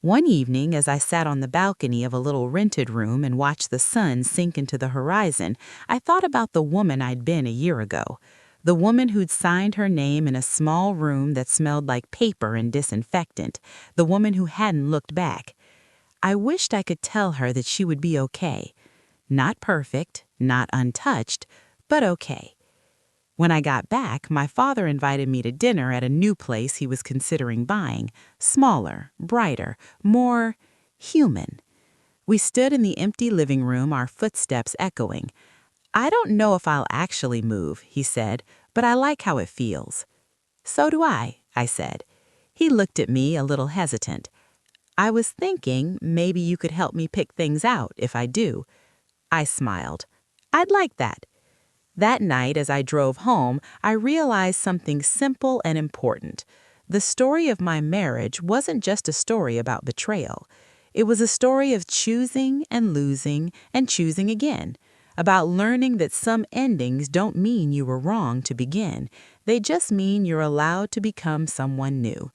One evening, as I sat on the balcony of a little rented room and watched the sun sink into the horizon, I thought about the woman I'd been a year ago. The woman who'd signed her name in a small room that smelled like paper and disinfectant. The woman who hadn't looked back. I wished I could tell her that she would be okay. Not perfect, not untouched, but okay. When I got back, my father invited me to dinner at a new place he was considering buying. Smaller, brighter, more human. We stood in the empty living room, our footsteps echoing. "I don't know if I'll actually move," he said, "but I like how it feels." "So do I said. He looked at me a little hesitant. "I was thinking maybe you could help me pick things out if I do." I smiled. "I'd like that." That night, as I drove home, I realized something simple and important. The story of my marriage wasn't just a story about betrayal. It was a story of choosing and losing and choosing again, about learning that some endings don't mean you were wrong to begin. They just mean you're allowed to become someone new.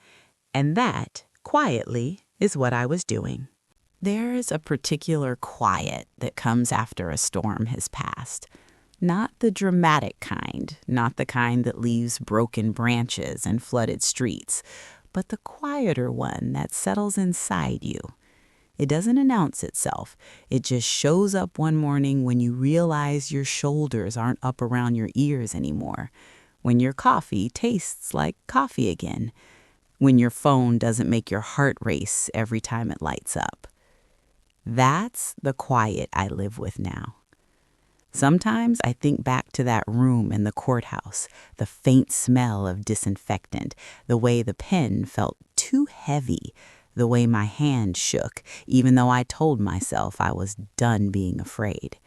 And that, quietly, is what I was doing. There's a particular quiet that comes after a storm has passed. Not the dramatic kind, not the kind that leaves broken branches and flooded streets, but the quieter one that settles inside you. It doesn't announce itself. It just shows up one morning when you realize your shoulders aren't up around your ears anymore, when your coffee tastes like coffee again, when your phone doesn't make your heart race every time it lights up. That's the quiet I live with now. Sometimes I think back to that room in the courthouse, the faint smell of disinfectant, the way the pen felt too heavy, the way my hand shook, even though I told myself I was done being afraid.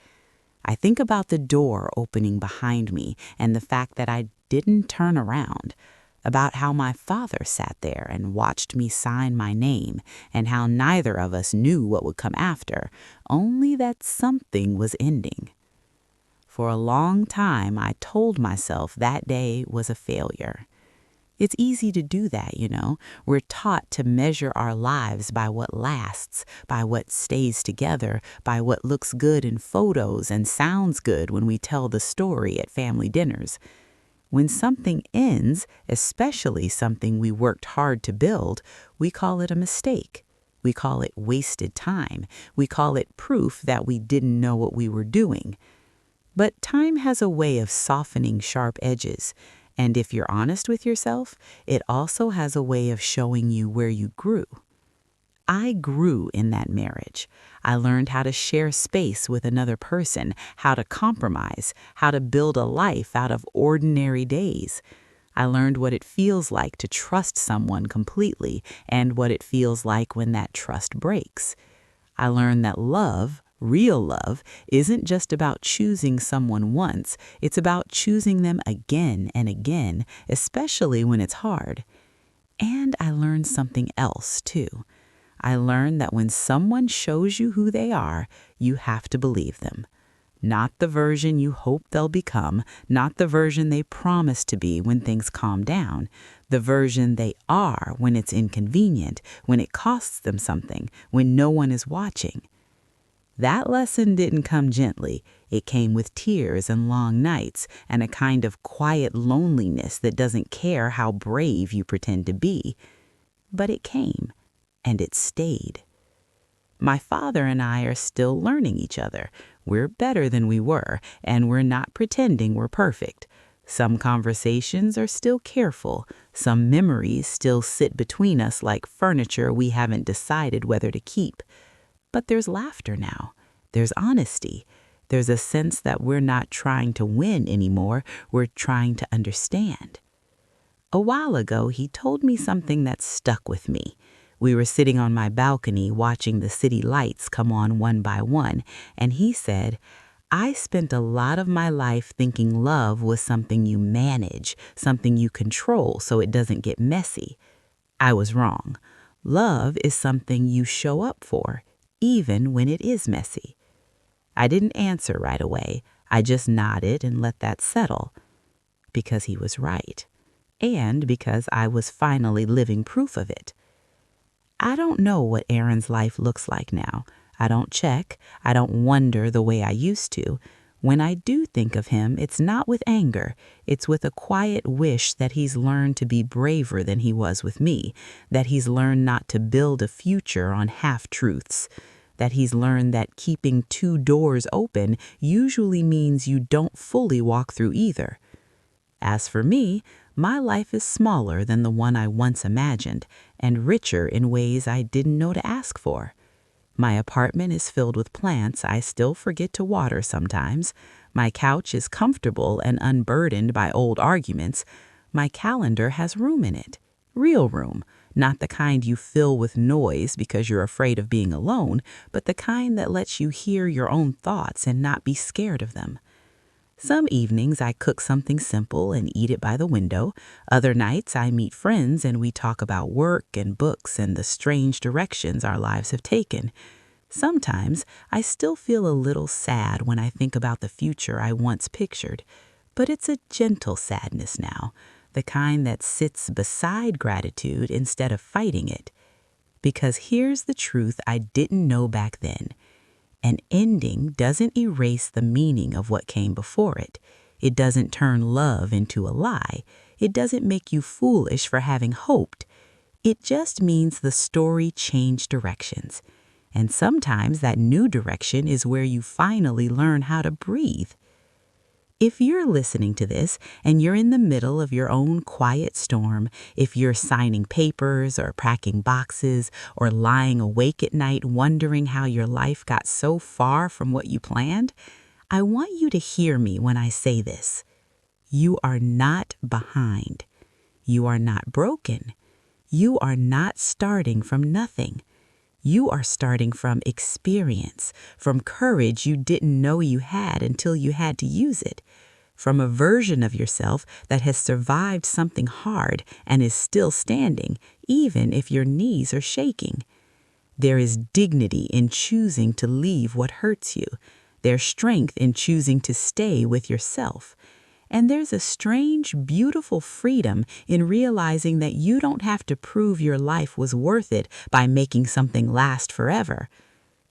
I think about the door opening behind me and the fact that I didn't turn around, about how my father sat there and watched me sign my name, and how neither of us knew what would come after, only that something was ending. For a long time, I told myself that day was a failure. It's easy to do that, you know. We're taught to measure our lives by what lasts, by what stays together, by what looks good in photos and sounds good when we tell the story at family dinners. When something ends, especially something we worked hard to build, we call it a mistake. We call it wasted time. We call it proof that we didn't know what we were doing. But time has a way of softening sharp edges, and if you're honest with yourself, it also has a way of showing you where you grew. I grew in that marriage. I learned how to share space with another person, how to compromise, how to build a life out of ordinary days. I learned what it feels like to trust someone completely and what it feels like when that trust breaks. I learned that love, real love, isn't just about choosing someone once, it's about choosing them again and again, especially when it's hard. And I learned something else, too. I learned that when someone shows you who they are, you have to believe them. Not the version you hope they'll become, not the version they promise to be when things calm down, the version they are when it's inconvenient, when it costs them something, when no one is watching. That lesson didn't come gently. It came with tears and long nights and a kind of quiet loneliness that doesn't care how brave you pretend to be. But it came, and it stayed. My father and I are still learning each other. We're better than we were, and we're not pretending we're perfect. Some conversations are still careful. Some memories still sit between us like furniture we haven't decided whether to keep. But there's laughter now. There's honesty. There's a sense that we're not trying to win anymore. We're trying to understand. A while ago, he told me something that stuck with me. We were sitting on my balcony watching the city lights come on one by one, and he said, "I spent a lot of my life thinking love was something you manage, something you control so it doesn't get messy. I was wrong. Love is something you show up for, even when it is messy." I didn't answer right away. I just nodded and let that settle. Because he was right. And because I was finally living proof of it. I don't know what Aaron's life looks like now. I don't check. I don't wonder the way I used to. When I do think of him, it's not with anger. It's with a quiet wish that he's learned to be braver than he was with me, that he's learned not to build a future on half-truths, that he's learned that keeping two doors open usually means you don't fully walk through either. As for me, my life is smaller than the one I once imagined, and richer in ways I didn't know to ask for. My apartment is filled with plants I still forget to water sometimes. My couch is comfortable and unburdened by old arguments. My calendar has room in it. Real room. Not the kind you fill with noise because you're afraid of being alone, but the kind that lets you hear your own thoughts and not be scared of them. Some evenings I cook something simple and eat it by the window. Other nights I meet friends and we talk about work and books and the strange directions our lives have taken. Sometimes I still feel a little sad when I think about the future I once pictured, but it's a gentle sadness now, the kind that sits beside gratitude instead of fighting it. Because here's the truth I didn't know back then. An ending doesn't erase the meaning of what came before it. It doesn't turn love into a lie. It doesn't make you foolish for having hoped. It just means the story changed directions. And sometimes that new direction is where you finally learn how to breathe. If you're listening to this and you're in the middle of your own quiet storm, if you're signing papers or packing boxes or lying awake at night wondering how your life got so far from what you planned, I want you to hear me when I say this. You are not behind. You are not broken. You are not starting from nothing. You are starting from experience, from courage you didn't know you had until you had to use it, from a version of yourself that has survived something hard and is still standing, even if your knees are shaking. There is dignity in choosing to leave what hurts you. There's strength in choosing to stay with yourself. And there's a strange, beautiful freedom in realizing that you don't have to prove your life was worth it by making something last forever.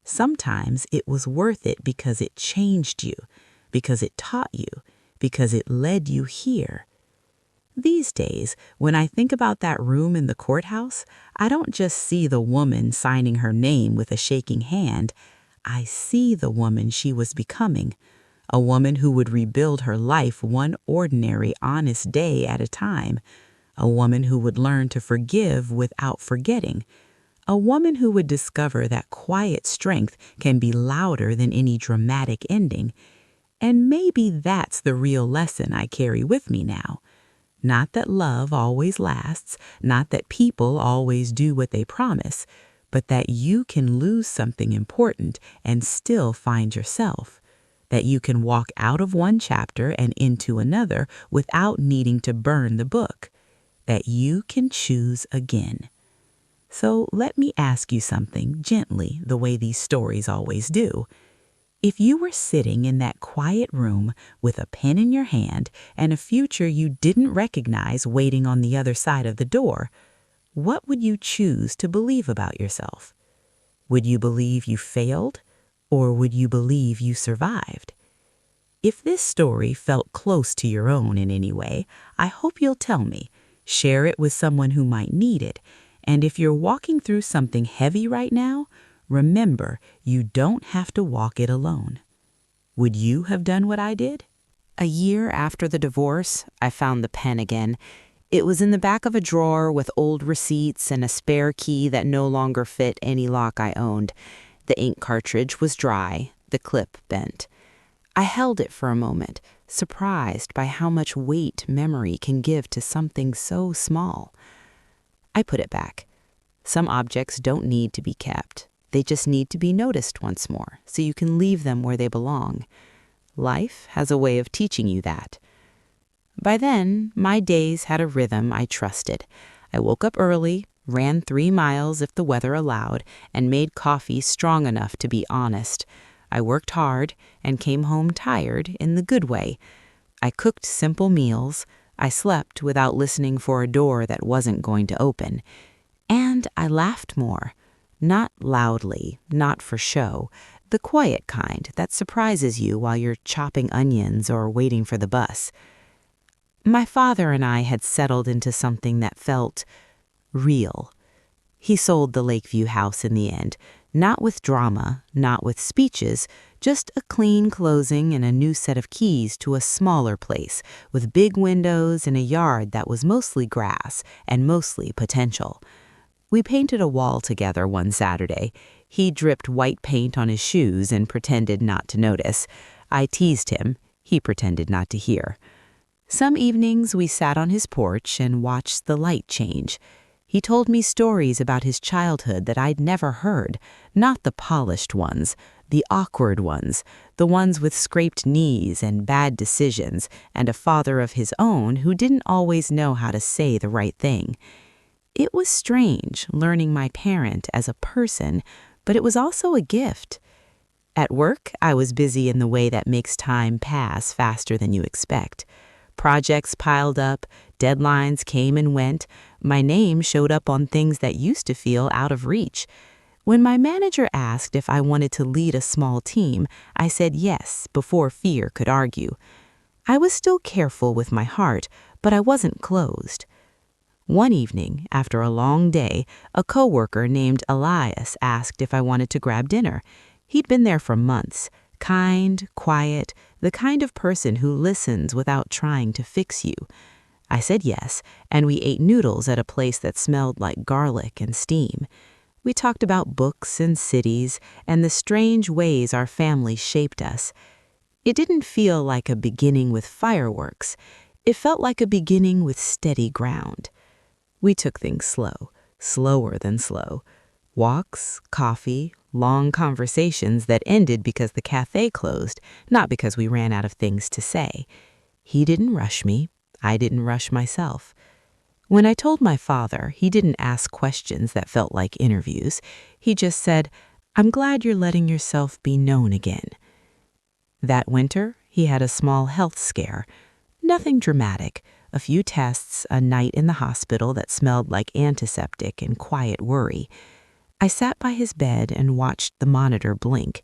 Sometimes it was worth it because it changed you, because it taught you, because it led you here. These days, when I think about that room in the courthouse, I don't just see the woman signing her name with a shaking hand. I see the woman she was becoming. A woman who would rebuild her life one ordinary, honest day at a time. A woman who would learn to forgive without forgetting. A woman who would discover that quiet strength can be louder than any dramatic ending. And maybe that's the real lesson I carry with me now. Not that love always lasts, not that people always do what they promise, but that you can lose something important and still find yourself. That you can walk out of one chapter and into another without needing to burn the book. That you can choose again. So let me ask you something gently, the way these stories always do. If you were sitting in that quiet room with a pen in your hand and a future you didn't recognize waiting on the other side of the door, what would you choose to believe about yourself? Would you believe you failed? Or would you believe you survived? If this story felt close to your own in any way, I hope you'll tell me. Share it with someone who might need it. And if you're walking through something heavy right now, remember you don't have to walk it alone. Would you have done what I did? A year after the divorce, I found the pen again. It was in the back of a drawer with old receipts and a spare key that no longer fit any lock I owned. The ink cartridge was dry, the clip bent. I held it for a moment, surprised by how much weight memory can give to something so small. I put it back. Some objects don't need to be kept. They just need to be noticed once more, so you can leave them where they belong. Life has a way of teaching you that. By then, my days had a rhythm I trusted. I woke up early, ran 3 miles if the weather allowed, and made coffee strong enough to be honest. I worked hard and came home tired in the good way. I cooked simple meals. I slept without listening for a door that wasn't going to open. And I laughed more. Not loudly, not for show. The quiet kind that surprises you while you're chopping onions or waiting for the bus. My father and I had settled into something that felt real. He sold the Lakeview house in the end, not with drama, not with speeches, just a clean closing and a new set of keys to a smaller place with big windows and a yard that was mostly grass and mostly potential. We painted a wall together one Saturday. He dripped white paint on his shoes and pretended not to notice. I teased him. He pretended not to hear. Some evenings we sat on his porch and watched the light change. He told me stories about his childhood that I'd never heard, not the polished ones, the awkward ones, the ones with scraped knees and bad decisions, and a father of his own who didn't always know how to say the right thing. It was strange learning my parent as a person, but it was also a gift. At work, I was busy in the way that makes time pass faster than you expect. Projects piled up, deadlines came and went. My name showed up on things that used to feel out of reach. When my manager asked if I wanted to lead a small team, I said yes before fear could argue. I was still careful with my heart, but I wasn't closed. One evening, after a long day, a coworker named Elias asked if I wanted to grab dinner. He'd been there for months, Kind, quiet, the kind of person who listens without trying to fix you. I said yes, and we ate noodles at a place that smelled like garlic and steam. We talked about books and cities and the strange ways our family shaped us. It didn't feel like a beginning with fireworks. It felt like a beginning with steady ground. We took things slow, slower than slow. Walks, coffee, long conversations that ended because the cafe closed, not because we ran out of things to say. He didn't rush me. I didn't rush myself. When I told my father, he didn't ask questions that felt like interviews. He just said, "I'm glad you're letting yourself be known again." That winter, he had a small health scare. Nothing dramatic. A few tests, a night in the hospital that smelled like antiseptic and quiet worry. I sat by his bed and watched the monitor blink,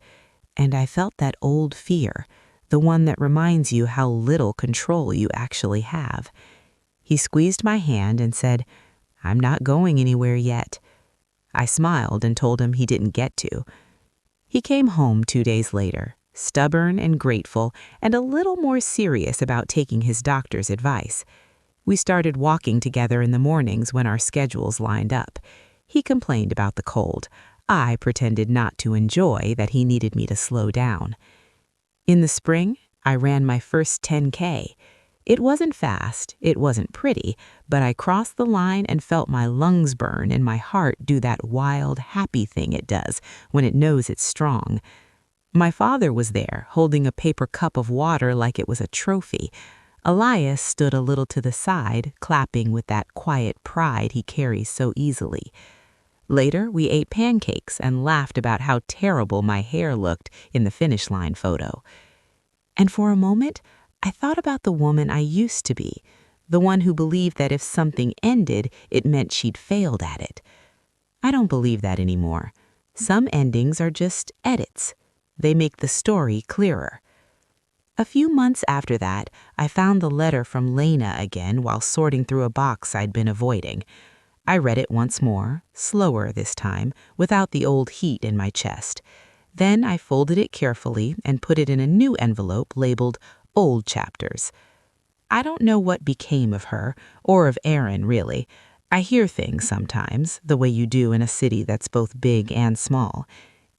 and I felt that old fear, the one that reminds you how little control you actually have. He squeezed my hand and said, "I'm not going anywhere yet." I smiled and told him he didn't get to. He came home 2 days later, stubborn and grateful, and a little more serious about taking his doctor's advice. We started walking together in the mornings when our schedules lined up. He complained about the cold. I pretended not to enjoy that he needed me to slow down. In the spring, I ran my first 10K. It wasn't fast, it wasn't pretty, but I crossed the line and felt my lungs burn and my heart do that wild, happy thing it does when it knows it's strong. My father was there, holding a paper cup of water like it was a trophy. Elias stood a little to the side, clapping with that quiet pride he carries so easily. Later, we ate pancakes and laughed about how terrible my hair looked in the finish line photo. And for a moment, I thought about the woman I used to be, the one who believed that if something ended, it meant she'd failed at it. I don't believe that anymore. Some endings are just edits. They make the story clearer. A few months after that, I found the letter from Lena again while sorting through a box I'd been avoiding. I read it once more, slower this time, without the old heat in my chest. Then I folded it carefully and put it in a new envelope labeled Old Chapters. I don't know what became of her, or of Aaron, really. I hear things sometimes, the way you do in a city that's both big and small.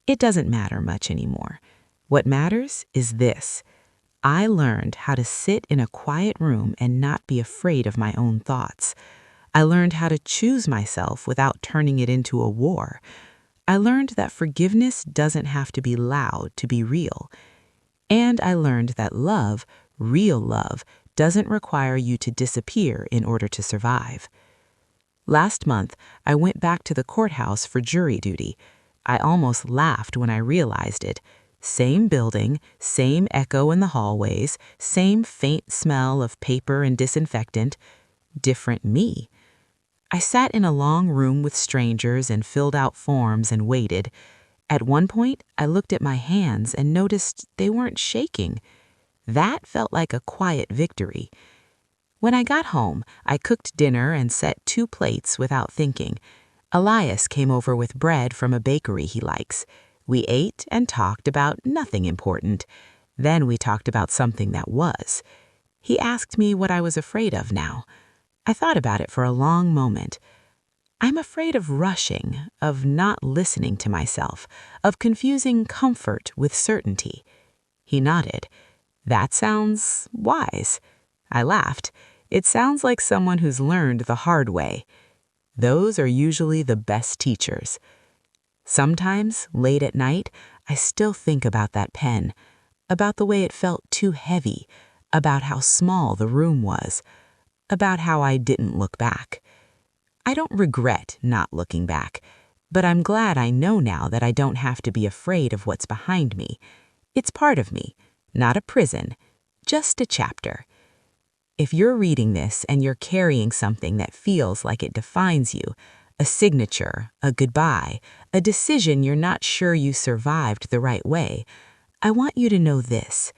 It doesn't matter much anymore. What matters is this. I learned how to sit in a quiet room and not be afraid of my own thoughts. I learned how to choose myself without turning it into a war. I learned that forgiveness doesn't have to be loud to be real. And I learned that love, real love, doesn't require you to disappear in order to survive. Last month, I went back to the courthouse for jury duty. I almost laughed when I realized it. Same building, same echo in the hallways, same faint smell of paper and disinfectant. Different me. I sat in a long room with strangers and filled out forms and waited. At one point, I looked at my hands and noticed they weren't shaking. That felt like a quiet victory. When I got home, I cooked dinner and set 2 plates without thinking. Elias came over with bread from a bakery he likes. We ate and talked about nothing important. Then we talked about something that was. He asked me what I was afraid of now. I thought about it for a long moment. I'm afraid of rushing, of not listening to myself, of confusing comfort with certainty. He nodded. That sounds wise. I laughed. It sounds like someone who's learned the hard way. Those are usually the best teachers. Sometimes, late at night, I still think about that pen, about the way it felt too heavy, about how small the room was, about how I didn't look back. I don't regret not looking back, but I'm glad I know now that I don't have to be afraid of what's behind me. It's part of me, not a prison, just a chapter. If you're reading this and you're carrying something that feels like it defines you, a signature, a goodbye, a decision you're not sure you survived the right way, I want you to know this.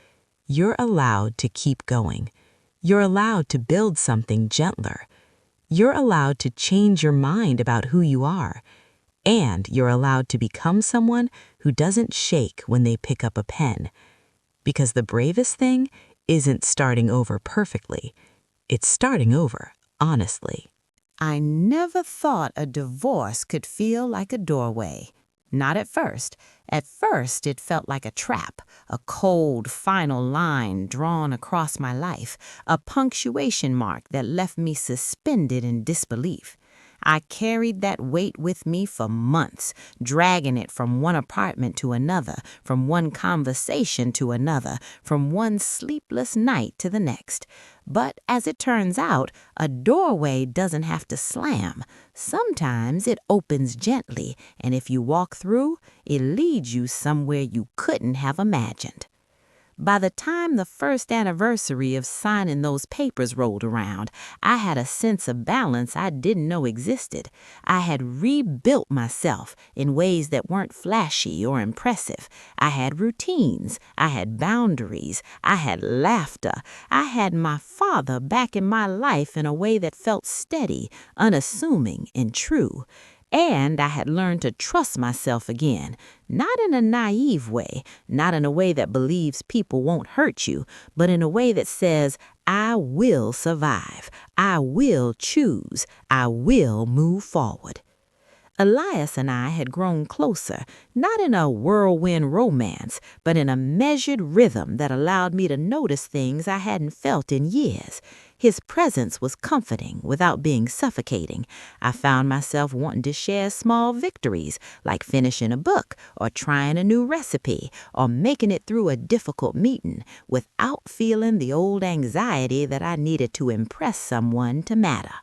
You're allowed to keep going. You're allowed to build something gentler. You're allowed to change your mind about who you are. And you're allowed to become someone who doesn't shake when they pick up a pen. Because the bravest thing isn't starting over perfectly. It's starting over, honestly. I never thought a divorce could feel like a doorway. Not at first. At first, it felt like a trap, a cold, final line drawn across my life, a punctuation mark that left me suspended in disbelief. I carried that weight with me for months, dragging it from one apartment to another, from one conversation to another, from one sleepless night to the next. But as it turns out, a doorway doesn't have to slam. Sometimes it opens gently, and if you walk through, it leads you somewhere you couldn't have imagined. By the time the first anniversary of signing those papers rolled around, I had a sense of balance I didn't know existed. I had rebuilt myself in ways that weren't flashy or impressive. I had routines. I had boundaries. I had laughter. I had my father back in my life in a way that felt steady, unassuming, and true. And I had learned to trust myself again, not in a naive way, not in a way that believes people won't hurt you, but in a way that says, I will survive, I will choose, I will move forward. Elias and I had grown closer, not in a whirlwind romance, but in a measured rhythm that allowed me to notice things I hadn't felt in years. His presence was comforting without being suffocating. I found myself wanting to share small victories, like finishing a book, or trying a new recipe, or making it through a difficult meeting, without feeling the old anxiety that I needed to impress someone to matter.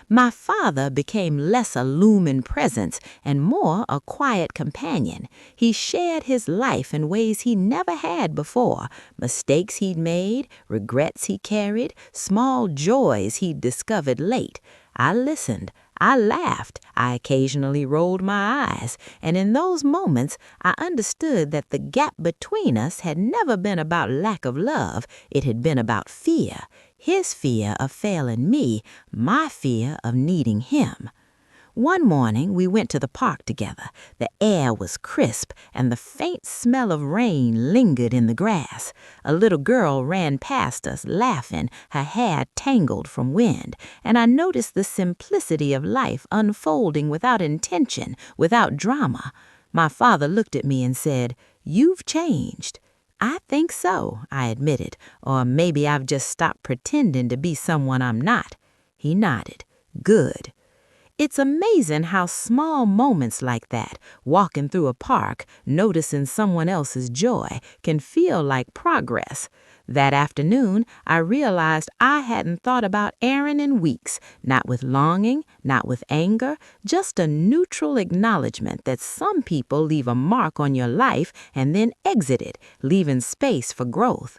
My father became less a looming presence and more a quiet companion. He shared his life in ways he never had before, mistakes he'd made, regrets he carried, small joys he'd discovered late. I listened. I laughed. I occasionally rolled my eyes. And in those moments, I understood that the gap between us had never been about lack of love. It had been about fear. His fear of failing me, my fear of needing him. One morning, we went to the park together. The air was crisp, and the faint smell of rain lingered in the grass. A little girl ran past us, laughing, her hair tangled from wind, and I noticed the simplicity of life unfolding without intention, without drama. My father looked at me and said, "You've changed." "I think so," I admitted, "or maybe I've just stopped pretending to be someone I'm not." He nodded. "Good." It's amazing how small moments like that, walking through a park, noticing someone else's joy, can feel like progress. That afternoon, I realized I hadn't thought about Aaron in weeks, not with longing, not with anger, just a neutral acknowledgement that some people leave a mark on your life and then exit it, leaving space for growth.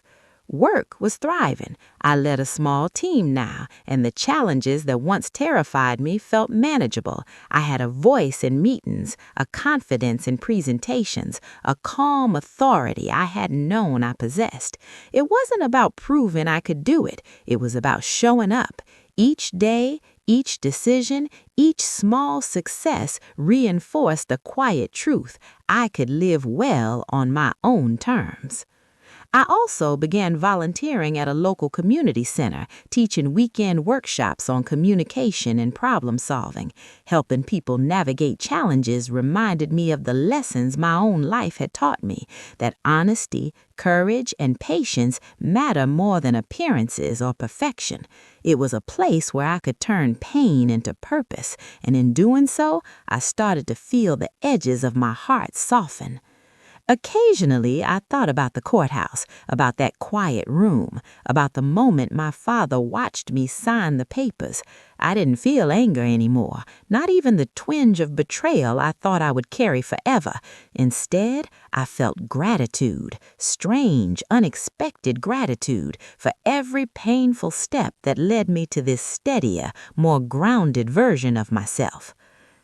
Work was thriving. I led a small team now, and the challenges that once terrified me felt manageable. I had a voice in meetings, a confidence in presentations, a calm authority I hadn't known I possessed. It wasn't about proving I could do it. It was about showing up. Each day, each decision, each small success reinforced the quiet truth. I could live well on my own terms. I also began volunteering at a local community center, teaching weekend workshops on communication and problem solving. Helping people navigate challenges reminded me of the lessons my own life had taught me, that honesty, courage, and patience matter more than appearances or perfection. It was a place where I could turn pain into purpose, and in doing so, I started to feel the edges of my heart soften. Occasionally, I thought about the courthouse, about that quiet room, about the moment my father watched me sign the papers. I didn't feel anger anymore, not even the twinge of betrayal I thought I would carry forever. Instead, I felt gratitude, strange, unexpected gratitude for every painful step that led me to this steadier, more grounded version of myself.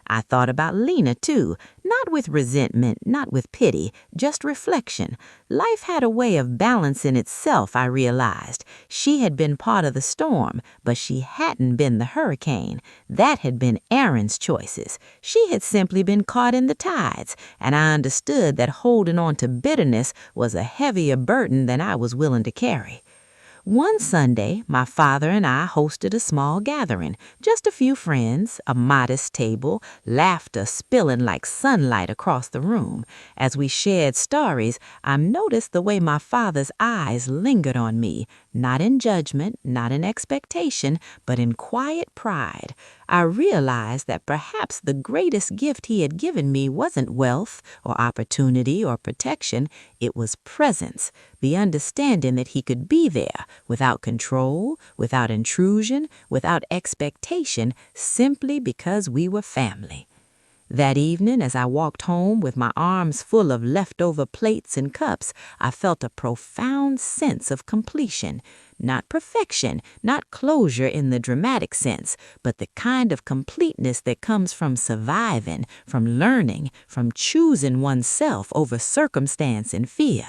I thought about Lena, too, not with resentment, not with pity, just reflection. Life had a way of balancing itself, I realized. She had been part of the storm, but she hadn't been the hurricane. That had been Aaron's choices. She had simply been caught in the tides, and I understood that holding on to bitterness was a heavier burden than I was willing to carry. One Sunday, my father and I hosted a small gathering, just a few friends, a modest table, laughter spilling like sunlight across the room. As we shared stories, I noticed the way my father's eyes lingered on me, not in judgment, not in expectation, but in quiet pride. I realized that perhaps the greatest gift he had given me wasn't wealth or opportunity or protection, it was presence, the understanding that he could be there without control, without intrusion, without expectation, simply because we were family. That evening, as I walked home with my arms full of leftover plates and cups, I felt a profound sense of completion. Not perfection, not closure in the dramatic sense, but the kind of completeness that comes from surviving, from learning, from choosing oneself over circumstance and fear.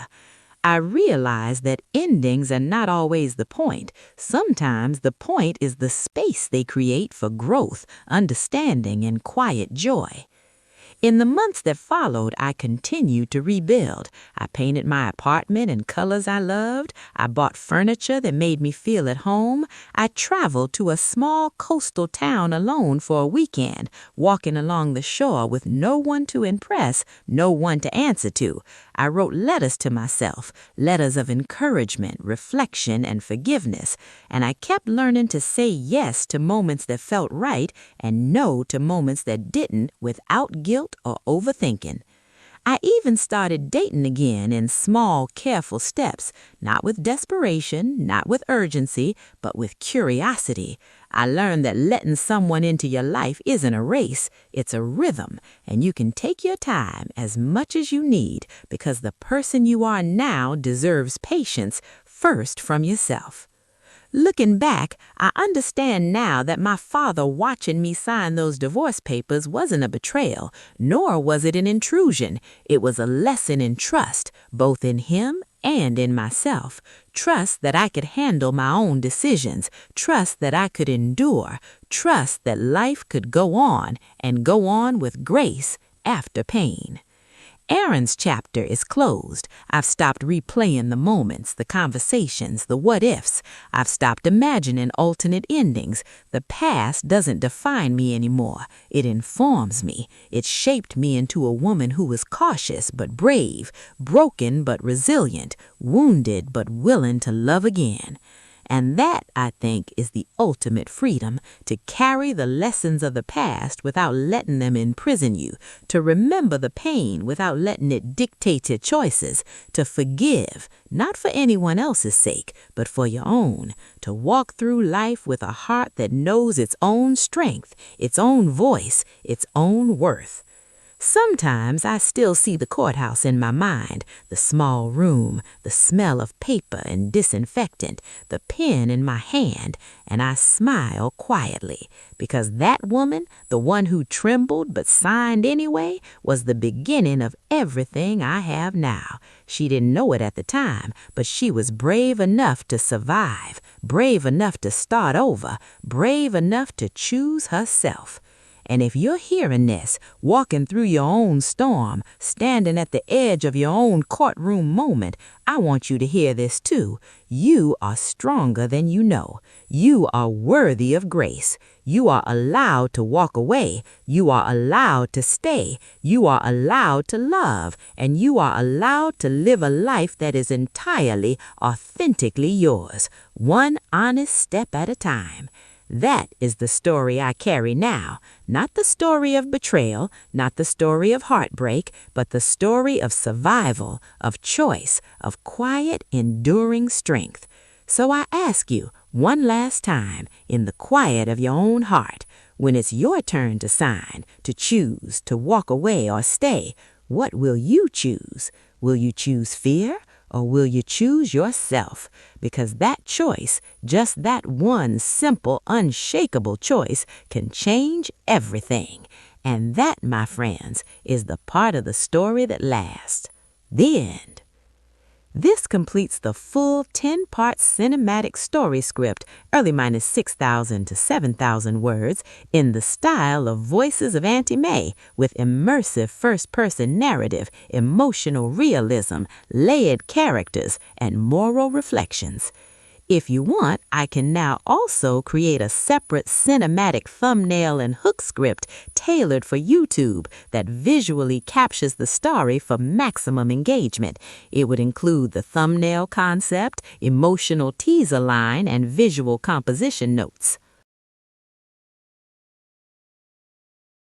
I realize that endings are not always the point. Sometimes the point is the space they create for growth, understanding, and quiet joy. In the months that followed, I continued to rebuild. I painted my apartment in colors I loved. I bought furniture that made me feel at home. I traveled to a small coastal town alone for a weekend, walking along the shore with no one to impress, no one to answer to. I wrote letters to myself, letters of encouragement, reflection, and forgiveness, and I kept learning to say yes to moments that felt right and no to moments that didn't without guilt or overthinking. I even started dating again in small, careful steps, not with desperation, not with urgency, but with curiosity. I learned that letting someone into your life isn't a race, it's a rhythm, and you can take your time as much as you need because the person you are now deserves patience first from yourself. Looking back, I understand now that my father watching me sign those divorce papers wasn't a betrayal, nor was it an intrusion. It was a lesson in trust, both in him and in myself. Trust that I could handle my own decisions, trust that I could endure, trust that life could go on and go on with grace after pain. Aaron's chapter is closed. I've stopped replaying the moments, the conversations, the what-ifs. I've stopped imagining alternate endings. The past doesn't define me anymore. It informs me. It shaped me into a woman who was cautious but brave, broken but resilient, wounded but willing to love again. And that, I think, is the ultimate freedom, to carry the lessons of the past without letting them imprison you, to remember the pain without letting it dictate your choices, to forgive, not for anyone else's sake, but for your own, to walk through life with a heart that knows its own strength, its own voice, its own worth. Sometimes I still see the courthouse in my mind, the small room, the smell of paper and disinfectant, the pen in my hand, and I smile quietly, because that woman, the one who trembled but signed anyway, was the beginning of everything I have now. She didn't know it at the time, but she was brave enough to survive, brave enough to start over, brave enough to choose herself. And if you're hearing this, walking through your own storm, standing at the edge of your own courtroom moment, I want you to hear this too. You are stronger than you know. You are worthy of grace. You are allowed to walk away. You are allowed to stay. You are allowed to love. And you are allowed to live a life that is entirely, authentically yours, one honest step at a time. That is the story I carry now, not the story of betrayal, not the story of heartbreak, but the story of survival, of choice, of quiet, enduring strength. So I ask you, one last time, in the quiet of your own heart, when it's your turn to sign, to choose, to walk away or stay, what will you choose? Will you choose fear? Or will you choose yourself? Because that choice, just that one simple, unshakable choice, can change everything. And that, my friends, is the part of the story that lasts. The end. This completes the full 10-part cinematic story script, early minus 6,000 to 7,000 words, in the style of Voices of Auntie May, with immersive first-person narrative, emotional realism, layered characters, and moral reflections. If you want, I can now also create a separate cinematic thumbnail and hook script tailored for YouTube that visually captures the story for maximum engagement. It would include the thumbnail concept, emotional teaser line, and visual composition notes.